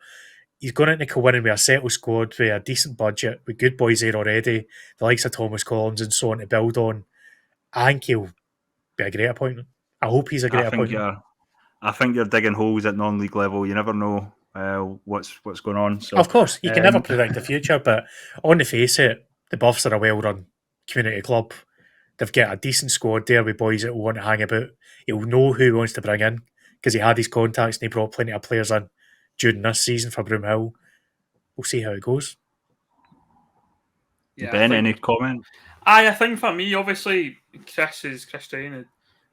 he's gone into Kilwinning with a settled squad, with a decent budget, with good boys there already, the likes of Thomas Collins and so on to build on. I think he'll be a great appointment. I hope he's a great appointment. I think you're digging holes at non-league level. You never know what's going on. So, of course, you can never predict the future, but on the face of it, the Buffs are a well-run community club. They've got a decent squad there with boys that will want to hang about. He'll know who he wants to bring in because he had his contacts and he brought plenty of players in during this season for Broomhill. We'll see how it goes. Yeah, Ben, any comment? I think for me, obviously, Chris Train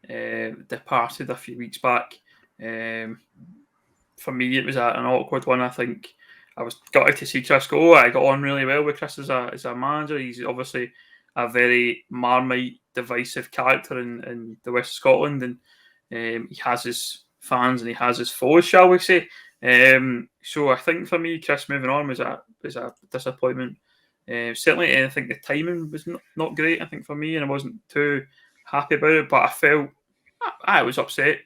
had departed a few weeks back. For me, it was an awkward one. I think I was gutted to see Chris go. I got on really well with Chris as a manager. He's obviously a very Marmite, divisive character in the West of Scotland, and he has his fans and he has his foes, shall we say. So I think for me, Chris moving on was a disappointment. Certainly, I think the timing was not great, I think, for me, and I wasn't too happy about it, but I felt I was upset.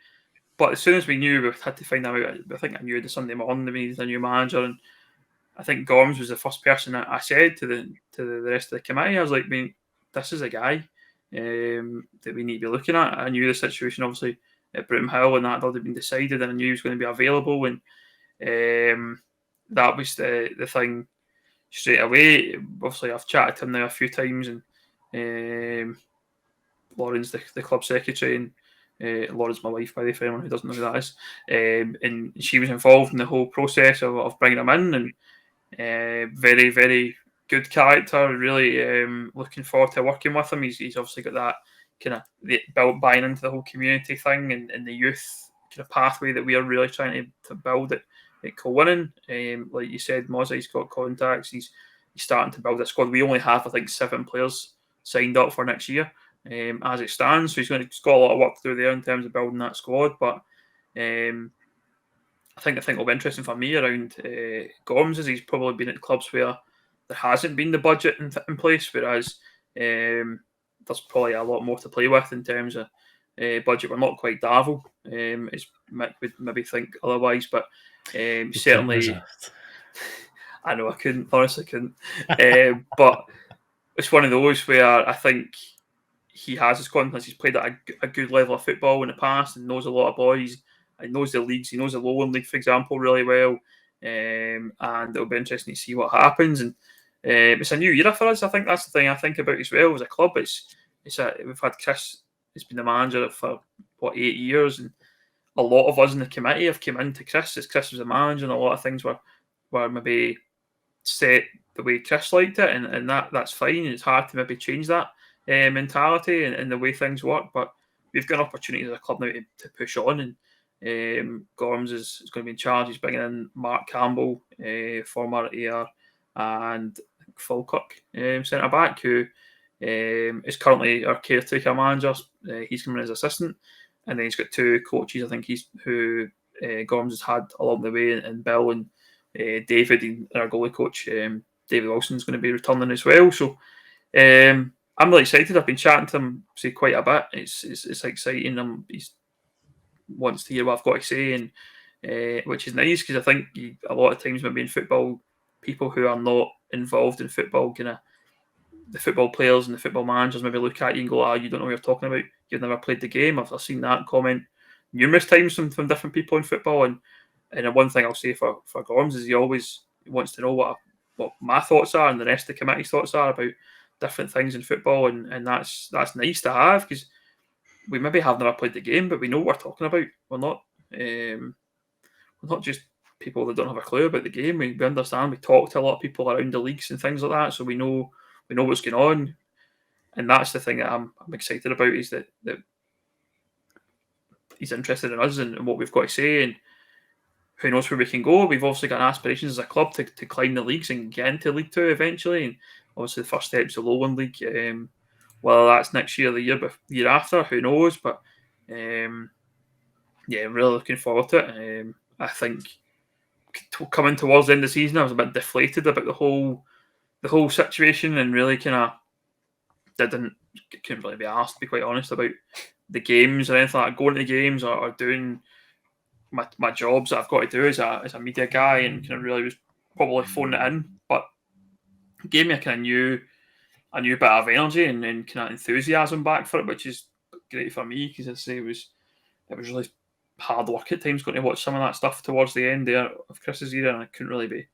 But as soon as we knew we had to find out, I think I knew the Sunday morning we needed a new manager, and I think Gorms was the first person that I said to the rest of the committee. I was like, this is a guy that we need to be looking at. I knew the situation obviously at Broomhill and that had already been decided, and I knew he was going to be available, and that was the thing straight away. Obviously, I've chatted to him now a few times, and Lauren's the club secretary, and Lauren's my wife, by the way, for anyone who doesn't know who that is. And she was involved in the whole process of bringing him in, and very, very good character. Really looking forward to working with him. He's obviously got that kind of buying into the whole community thing and the youth kind of pathway that we are really trying to build at Kilwinning. Like you said, Mozza, he's got contacts. He's starting to build a squad. We only have, I think, 7 players signed up for next year. as it stands. So he's got a lot of work to do there in terms of building that squad. But I think it'll be interesting for me around Gorms, as he's probably been at clubs where there hasn't been the budget in place, whereas there's probably a lot more to play with in terms of budget. We're not quite Darvel, as Mick would maybe think otherwise, but certainly, I know I couldn't, honestly couldn't, but it's one of those where I think he has his confidence. He's played at a good level of football in the past and knows a lot of boys. He knows the leagues. He knows the Lowland League, for example, really well. And it'll be interesting to see what happens. And it's a new era for us. I think that's the thing I think about as well as a club. We've had Chris. He's been the manager for 8 years, and a lot of us in the committee have come into Chris as Chris was the manager, and a lot of things were maybe set the way Chris liked it, and that's fine. It's hard to maybe change that mentality and the way things work, but we've got an opportunity as a club now to push on, and Gorms is going to be in charge. He's bringing in Mark Campbell, former AR, and Falkirk centre back, who is currently our caretaker manager. He's coming as assistant, and then he's got 2 coaches. I think who Gorms has had along the way, and Bill and David, and our goalie coach David Wilson's going to be returning as well. So I'm really excited. I've been chatting to him quite a bit. It's exciting. He wants to hear what I've got to say, and which is nice, because I think a lot of times maybe in football, people who are not involved in football, the football players and the football managers maybe look at you and go, you don't know what you're talking about. You've never played the game. I've seen that comment numerous times from different people in football. And the one thing I'll say for Gorms is he always wants to know what my thoughts are and the rest of the committee's thoughts are about different things in football. And that's nice to have, because we maybe have never played the game, but we know what we're talking about. We're not just people that don't have a clue about the game. We understand. We talk to a lot of people around the leagues and things like that, so we know what's going on. And that's the thing that I'm excited about, is that he's interested in us and what we've got to say, and who knows where we can go. We've obviously got aspirations as a club to climb the leagues and get into League Two eventually, and obviously the first step's the Lowland League. Whether that's next year or the year after, who knows? But really looking forward to it. I think coming towards the end of the season, I was a bit deflated about the whole situation, and really couldn't really be asked, to be quite honest, about the games or anything like that, going to the games or doing my jobs that I've got to do as a media guy, and kind of really was probably phoning it in, but it gave me a kind of new bit of energy and kind of enthusiasm back for it, which is great for me, because I say it was really hard work at times going to watch some of that stuff towards the end there of Chris's era, and I couldn't really be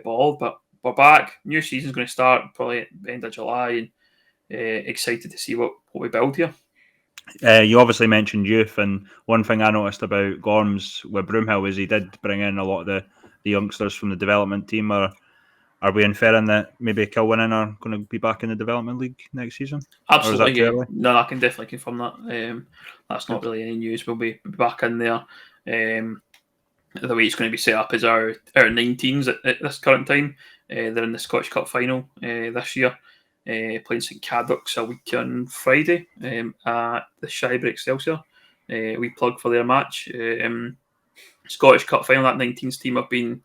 bothered. But we're back. New season's going to start probably at the end of July, and excited to see what we build here. You obviously mentioned youth, and one thing I noticed about Gorms with Broomhill is he did bring in a lot of the youngsters from the development team. Are we inferring that maybe Kilwinning are going to be back in the development league next season? Absolutely, yeah. No, I can definitely confirm that. That's not really any news. We'll be back in there. The way it's going to be set up is our 19s at this current time. They're in the Scottish Cup final this year, playing St Cadoc's a week on Friday at the Shibre Excelsior. We plug for their match. Scottish Cup final, that 19s team have been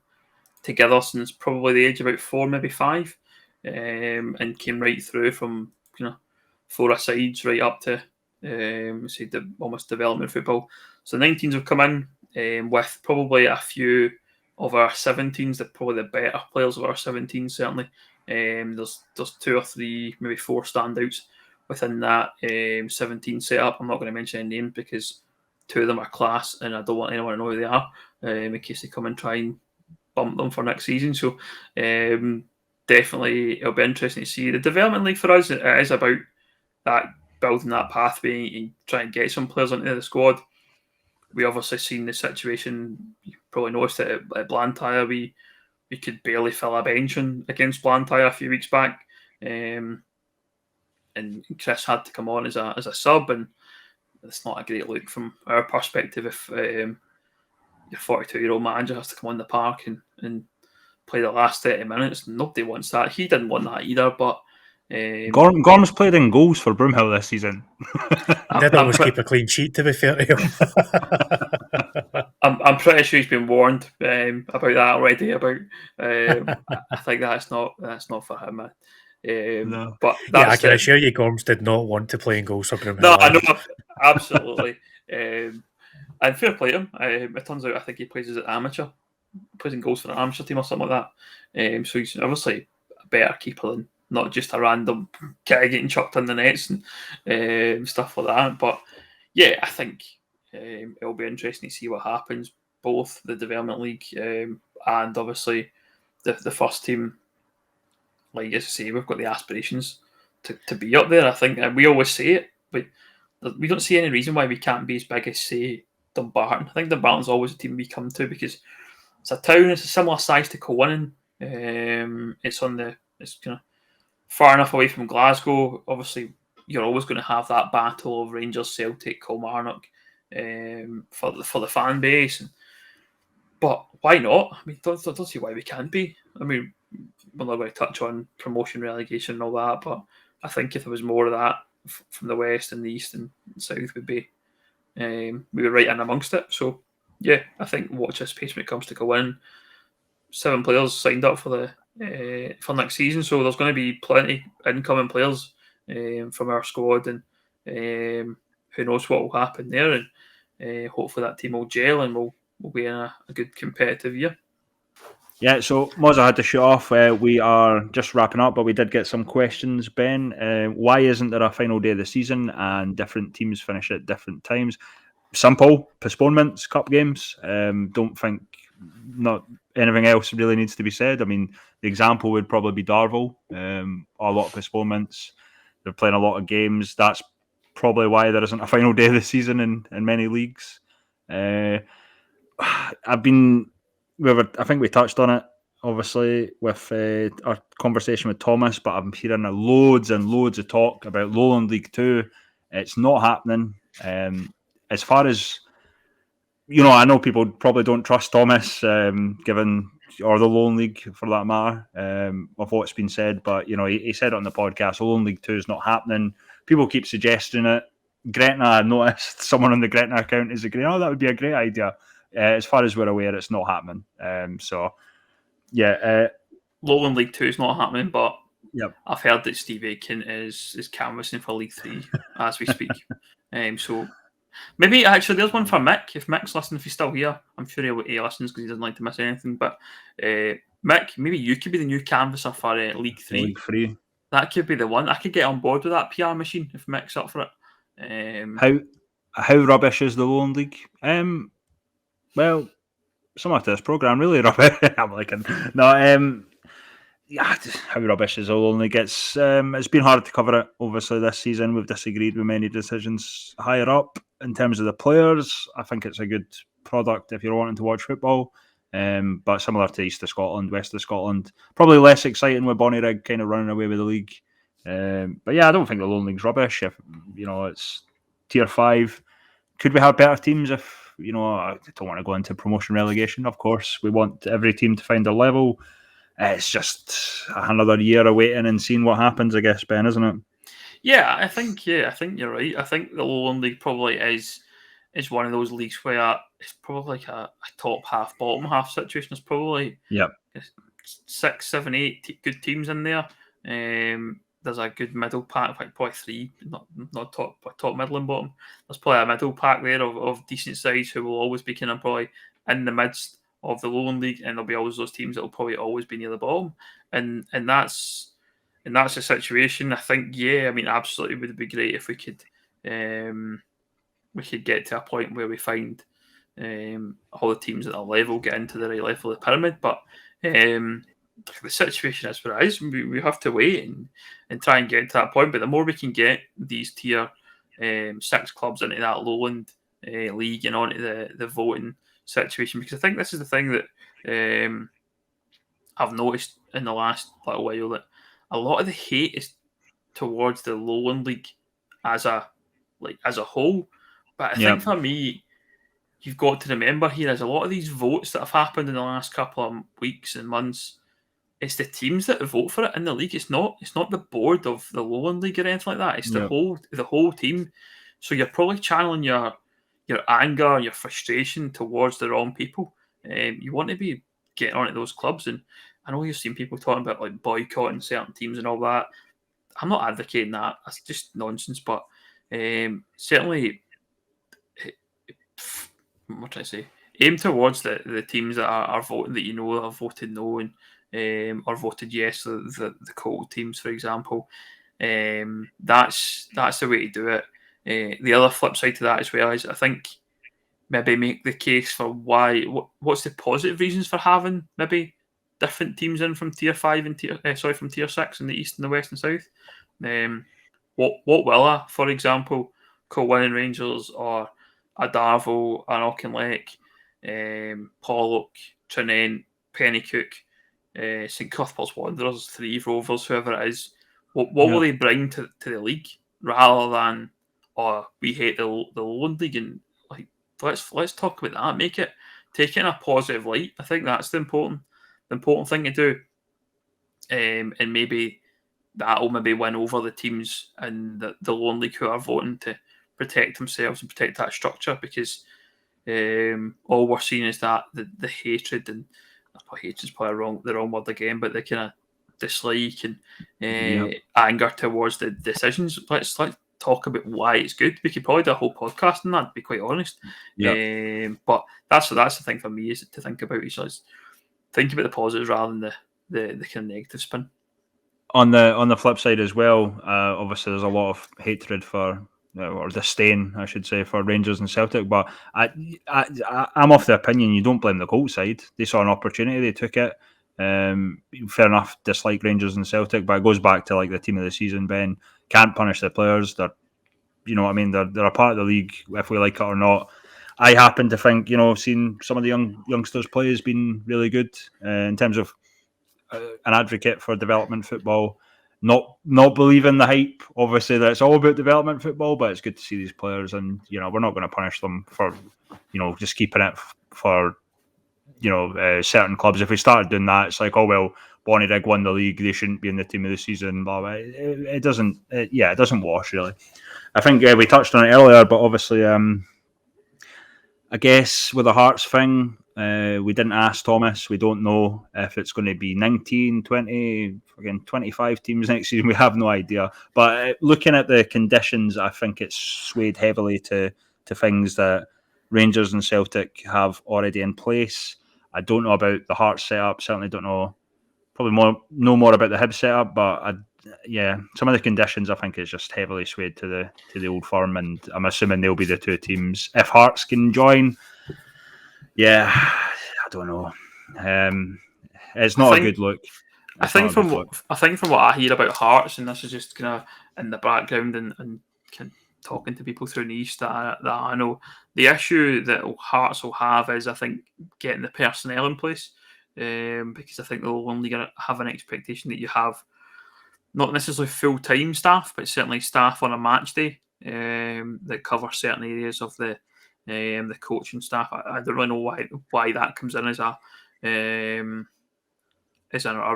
together since probably the age of about 4, maybe 5, and came right through from 4-a-sides right up to almost development football. So 19s have come in with probably a few of our 17s, that probably the better players of our 17s certainly. There's 2 or 3, maybe 4 standouts within that 17 setup. I'm not going to mention any names because 2 of them are class, and I don't want anyone to know who they are in case they come and try and bump them for next season. So definitely it'll be interesting to see. The development league for us, it is about that, building that pathway and try and get some players into the squad. We obviously seen the situation, you probably noticed it at Blantyre, we could barely fill a bench against Blantyre a few weeks back, and Chris had to come on as a sub, and it's not a great look from our perspective if your 42-year-old manager has to come on the park and play the last 30 minutes. Nobody wants that. He didn't want that either, but Gorm's played in goals for Broomhill this season. Did always keep a clean sheet, to be fair to him. I'm pretty sure he's been warned about that already. I think that's not for him, man. No. But Yeah, I can assure you, Gorms did not want to play in goals for Broomhill. No, I know, absolutely. And fair play to him. It turns out I think he plays as an amateur, plays in goals for an amateur team or something like that. So he's obviously a better keeper than not just a random guy getting chucked in the nets and stuff like that. But yeah, I think it'll be interesting to see what happens. Both the development league and obviously the first team. Like as I say, we've got the aspirations to be up there. I think, and we always say it, but we don't see any reason why we can't be as big as, say, Dumbarton. I think Dumbarton's always a team we come to because it's a town. It's a similar size to Cowannon. It's kind of far enough away from Glasgow. Obviously, you're always going to have that battle of Rangers, Celtic, Kilmarnock for the fan base. But why not? I mean, don't see why we can't be. I mean, we're not going to touch on promotion, relegation, and all that. But I think if there was more of that from the west and the east and south, we were right in amongst it. So yeah, I think watch this space when it comes to go in. 7 players signed up for next season, so there's going to be plenty incoming players from our squad, and who knows what will happen there. And hopefully that team will gel and we'll be in a good competitive year. Yeah, so Mozza had to shoot off. We are just wrapping up, but we did get some questions, Ben. Why isn't there a final day of the season and different teams finish at different times? Simple, postponements, cup games. Don't think not anything else really needs to be said. I mean, the example would probably be Darvel. A lot of postponements. They're playing a lot of games. That's probably why there isn't a final day of the season in many leagues. I think we touched on it, obviously, with our conversation with Thomas, but I'm hearing loads and loads of talk about Lowland League Two. It's not happening. As far as, I know people probably don't trust Thomas, or the Lowland League for that matter, of what's been said, but, he said it on the podcast, Lowland League 2 is not happening. People keep suggesting it. Gretna, I noticed someone on the Gretna account is agreeing, that would be a great idea. As far as we're aware, it's not happening. Lowland League 2 is not happening, but yep. I've heard that Steve Aitken is canvassing for League 3 as we speak. So maybe actually there's one for Mick. If Mick's listening, if he's still here, I'm sure he listens because he doesn't like to miss anything. But Mick, maybe you could be the new canvasser for League 3. League 3. That could be the one. I could get on board with that PR machine if Mick's up for it. How rubbish is the Lowland League? Well, similar to this programme, really rubbish. I'm liking. No, how rubbish is the Lowland League? It's been hard to cover it. Obviously, this season we've disagreed with many decisions higher up in terms of the players. I think it's a good product if you're wanting to watch football. But similar to East of Scotland, West of Scotland, probably less exciting with Bonnyrigg kind of running away with the league. But yeah, I don't think the Lowland League's rubbish. If it's Tier 5, could we have better teams? If I don't want to go into promotion relegation. Of course, we want every team to find a level. It's just another year of waiting and seeing what happens, I guess, Ben, isn't it? Yeah, I think you're right. I think the Lowland League probably is one of those leagues where it's probably like a top half, bottom half situation. There's probably 6, 7, 8 good teams in there. There's a good middle pack, like probably 3, not top, middle, and bottom. There's probably a middle pack there of decent size who will always be kind of probably in the midst of the Lowland League, and there'll be always those teams that will probably always be near the bottom, and that's the situation. I think, absolutely, would be great if we could get to a point where we find all the teams at our level get into the right level of the pyramid, but the situation is what it is. We have to wait and try and get to that point. But the more we can get these tier 6 clubs into that Lowland League and onto the voting situation, because I think this is the thing that I've noticed in the last little while, that a lot of the hate is towards the Lowland League as a whole. But I think for me, you've got to remember here is a lot of these votes that have happened in the last couple of weeks and months. it's the teams that vote for it in the league. It's not the board of the Lowland League or anything like that. It's the whole team. So you're probably channeling your anger, your frustration towards the wrong people. You want to be getting onto those clubs, and I know you've seen people talking about like boycotting certain teams and all that. I'm not advocating that. That's just nonsense. But certainly, what can I say? Aim towards the teams that are voting, that you know have voted no and or voted yes. The cold teams, for example. That's the way to do it. The other flip side to that as well is I think maybe make the case for what's the positive reasons for having maybe different teams in from tier 5 and from tier 6 in the east and the west and south. What will for example, Colwyn Rangers or Adarvo, Auchinleck, Pollock, Trinent, Pennycook, St Cuthbert's Wanderers, Three Rovers, whoever it is, what will they bring to the league rather than we hate the Lowland League, and like let's talk about that, make it, take it in a positive light. I think that's the important thing to do, and maybe that'll maybe win over the teams in the Lowland League who are voting to protect themselves and protect that structure, because all we're seeing is that the hatred, and hatred is probably the wrong word again, but the kind of dislike and anger towards the decisions. Let's talk about why it's good. We could probably do a whole podcast on that, to be quite honest. But that's the thing for me, is to think about think about the positives rather than the kind of negative spin. On the flip side as well, obviously there's a lot of hatred for, or disdain, I should say, for Rangers and Celtic. But I'm of the opinion you don't blame the Colt side. They saw an opportunity, they took it. Fair enough, dislike Rangers and Celtic, but it goes back to like the team of the season. Ben, can't punish the players. They're, you know what I mean, they're a part of the league, if we like it or not. I happen to think, seeing some of the youngsters play has been really good in terms of an advocate for development football. Not believing the hype, obviously, that it's all about development football, but it's good to see these players, and we're not going to punish them for just keeping it for certain clubs. If we started doing that, it's like, oh well, Bonnyrigg won the league, they shouldn't be in the team of the season, blah, blah. It doesn't wash, really. I think we touched on it earlier, but obviously I guess with the Hearts thing, we didn't ask Thomas. We don't know if it's going to be 19, 20, again, 25 teams next season. We have no idea. But looking at the conditions, I think it's swayed heavily to things that Rangers and Celtic have already in place. I don't know about the Hearts setup. Certainly don't know. Probably know more about the Hibs setup. But some of the conditions I think is just heavily swayed to the Old Firm, and I'm assuming they'll be the two teams. If Hearts can join, I don't know. It's not a good look. I think from what I hear about Hearts, and this is just kind of in the background and kind of talking to people through the East that I know, the issue that Hearts will have is, I think, getting the personnel in place, because I think they'll only have an expectation that you have not necessarily full-time staff, but certainly staff on a match day that cover certain areas of the coaching staff. I don't really know why that comes in as a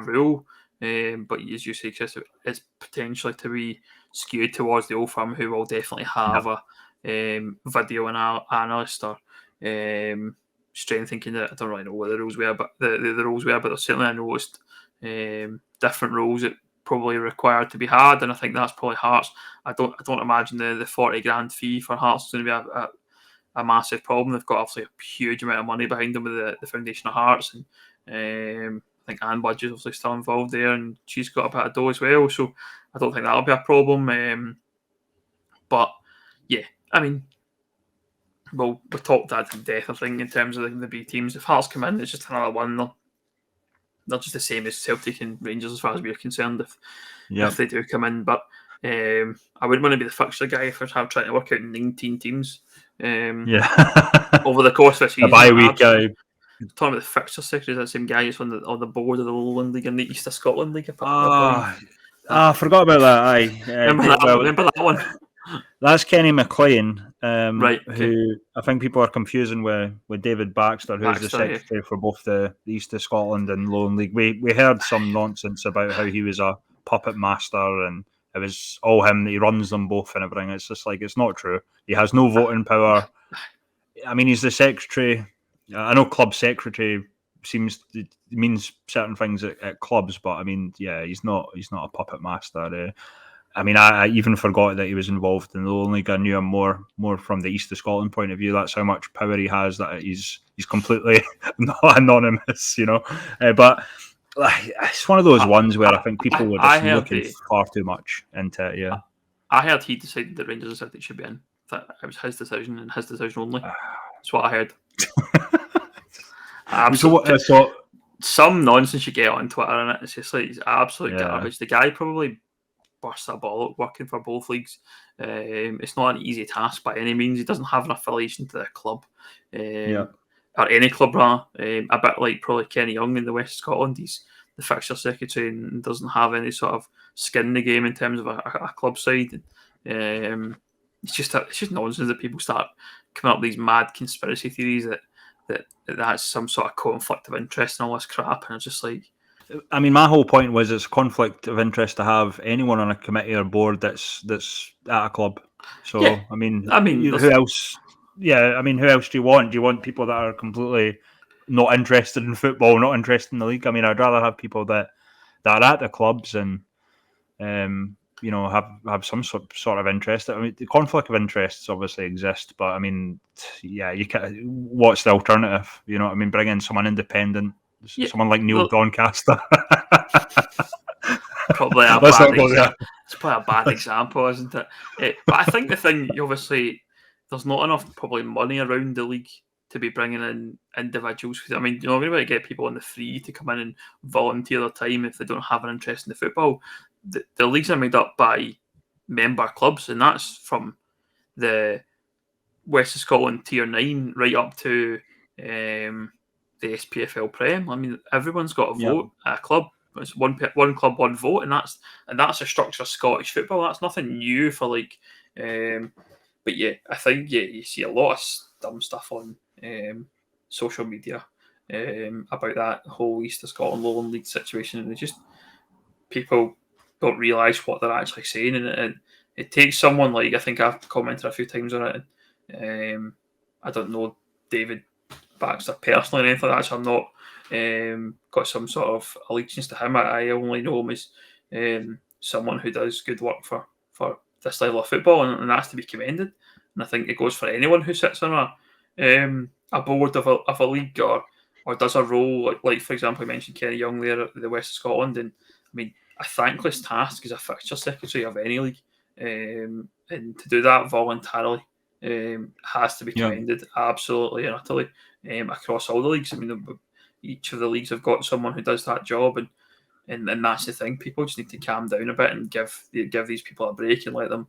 rule, but as you say, Chris, it's potentially to be skewed towards the Old Firm, who will definitely have a video analyst or strength and conditioning. I don't really know what the rules were, but the rules were, but there's certainly I noticed different rules that probably required to be had, and I think that's probably Hearts. I don't imagine the 40 grand fee for Hearts is going to be a massive problem. They've got obviously a huge amount of money behind them with the Foundation of Hearts, and I think Anne Budge is obviously still involved there, and she's got a bit of dough as well, so I don't think that'll be a problem. But yeah, I mean, we'll talk that to death, I think, in terms of the B teams. If Hearts come in, it's just another one. They're just the same as Celtic and Rangers as far as we're concerned if they do come in. But I wouldn't want to be the fixture guy if I'm trying to work out 19 teams over the course of a season. A bye week. Talking about the fixture secretary, that same guy who's on the board of the Lowland League and the East of Scotland League. I forgot about that. Remember that one? That's Kenny McLean, Right, okay. who I think people are confusing with David Baxter, who's the Baxter, yeah. secretary for both the East of Scotland and Lowland League. We heard some nonsense about how he was a puppet master and it was all him, that he runs them both and everything. It's just like, it's not true. He has no voting power. I mean, he's the secretary. I know club secretary means certain things at clubs, but I mean, yeah, he's not a puppet master. I mean, I even forgot that he was involved in the Lowland League. I knew him more from the East of Scotland point of view. That's how much power he has, that he's completely not anonymous, you know. But it's one of those ones where I think people were just looking far too much into it, yeah. I heard he decided that Rangers and Celtic should be in. That it was his decision and his decision only. That's what I heard. Some nonsense you get on Twitter, and it's just like, it's absolute garbage. The guy probably burst a ball working for both leagues. It's not an easy task by any means. He doesn't have an affiliation to the club, or any club rather. A bit like probably Kenny Young in the West of Scotland. He's the fixture secretary and doesn't have any sort of skin in the game in terms of a club side. It's just nonsense that people start coming up with these mad conspiracy theories that has some sort of conflict of interest and all this crap, and it's just like, I mean, my whole point was it's conflict of interest to have anyone on a committee or board that's at a club. So yeah. I mean, who else? Yeah, I mean, who else do you want? Do you want people that are completely not interested in football, not interested in the league? I mean, I'd rather have people that are at the clubs and have some sort of interest. I mean, the conflict of interests obviously exists, but I mean, yeah, you can't. What's the alternative? You know what I mean? Bring in someone independent. Someone like Neil Doncaster. Probably a bad example. It's probably a bad example, isn't it? But I think the thing, obviously, there's not enough probably money around the league to be bringing in individuals. I mean, we're going to get people on the free to come in and volunteer their time if they don't have an interest in the football. The leagues are made up by member clubs, and that's from the West of Scotland Tier 9 right up to the SPFL Prem. I mean, everyone's got a vote at a club. It's one club, one vote, and that's a structure of Scottish football. That's nothing new for like. But yeah, I think you see a lot of dumb stuff on social media about that whole East of Scotland Lowland League situation, and it's just people don't realise what they're actually saying, and it takes someone like, I think I've commented a few times on it. I don't know David Baxter personally or anything like that, so I'm not got some sort of allegiance to him. I only know him as someone who does good work for this level of football, and that's to be commended. And I think it goes for anyone who sits on a board of a league or does a role like for example, I mentioned Kenny Young there at the West of Scotland, and I mean, a thankless task as a fixture secretary of any league, and to do that voluntarily has to be commended absolutely and utterly across all the leagues. I mean, each of the leagues have got someone who does that job, and that's the thing. People just need to calm down a bit and give these people a break and let them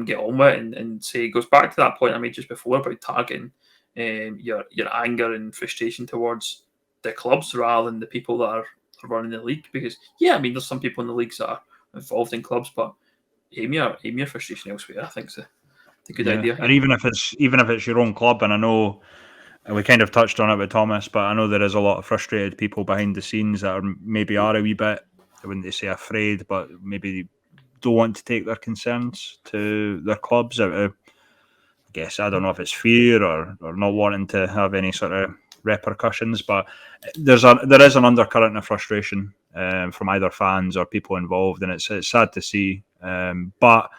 get on with it, and say, it goes back to that point I made just before about targeting your anger and frustration towards the clubs rather than the people that are running the league. Because I mean, there's some people in the leagues that are involved in clubs, but aim your frustration elsewhere. I think it's a good idea. And even if it's your own club, and I know we kind of touched on it with Thomas, but I know there is a lot of frustrated people behind the scenes that are a wee bit, I wouldn't say afraid, but maybe don't want to take their concerns to their clubs out of, I guess, I don't know if it's fear or not wanting to have any sort of repercussions, but there is an undercurrent of frustration from either fans or people involved, and it's sad to see. But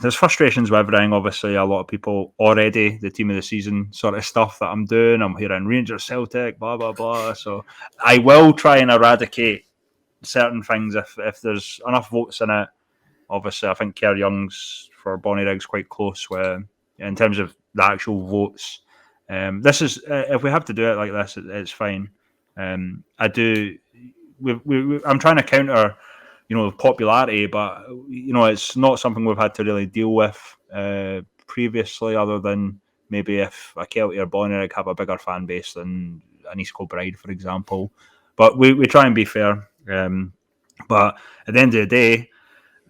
there's frustrations with everything. Obviously, a lot of people already, the team of the season sort of stuff that I'm doing. I'm hearing Rangers, Celtic, blah blah blah. So I will try and eradicate certain things if there's enough votes in it. Obviously, I think Kerr Young's for Bonnyrigg's quite close in terms of the actual votes. This is if we have to do it like this, it's fine. I'm trying to counter, popularity, but it's not something we've had to really deal with previously, other than maybe if a Kelty or Bonnyrigg have a bigger fan base than an East Kilbride, for example. But we try and be fair. But at the end of the day,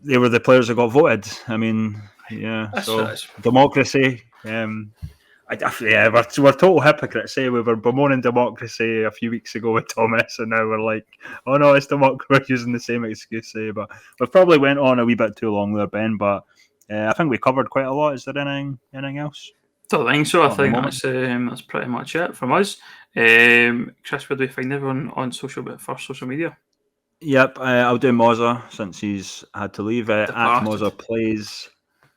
they were the players that got voted. I mean, Yeah, That's democracy. Yeah, we're total hypocrites. We were bemoaning democracy a few weeks ago with Thomas, and now we're like, oh no, it's democracy. We're using the same excuse. But we've probably went on a wee bit too long there, Ben. But I think we covered quite a lot. Is there anything else? don't think so. I Not at the think moment. that's pretty much it from us. Chris, where do we find everyone on social media? Yep, I'll do Mozza since he's had to leave. At Departed. Mozza Plays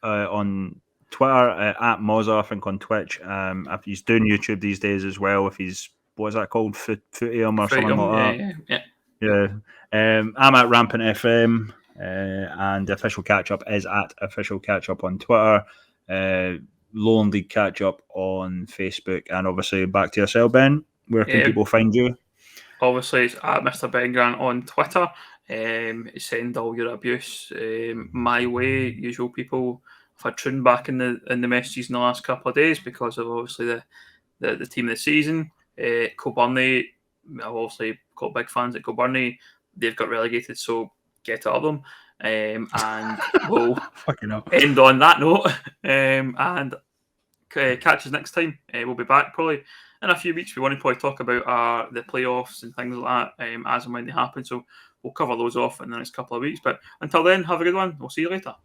on Twitter, at Mozza, I think on Twitch. If he's doing YouTube these days as well, if he's, what is that called, Footium or something like that. Yeah. I'm at Rampant FM, and the official Catchup is at official Catchup on Twitter. Lone League Catchup on Facebook, and obviously back to yourself, Ben. Where can people find you? Obviously, it's at Mr. Ben Grant on Twitter. Send all your abuse my way. Usual people have had tune back in the messages in the last couple of days because of obviously the team of the season. Kilburnie, I've obviously got big fans at Kilburnie. They've got relegated, so get it up them. And we'll end on that note. And catch us next time. We'll be back probably in a few weeks. We want to probably talk about the playoffs and things like that as and when they happen. So we'll cover those off in the next couple of weeks. But until then, have a good one. We'll see you later.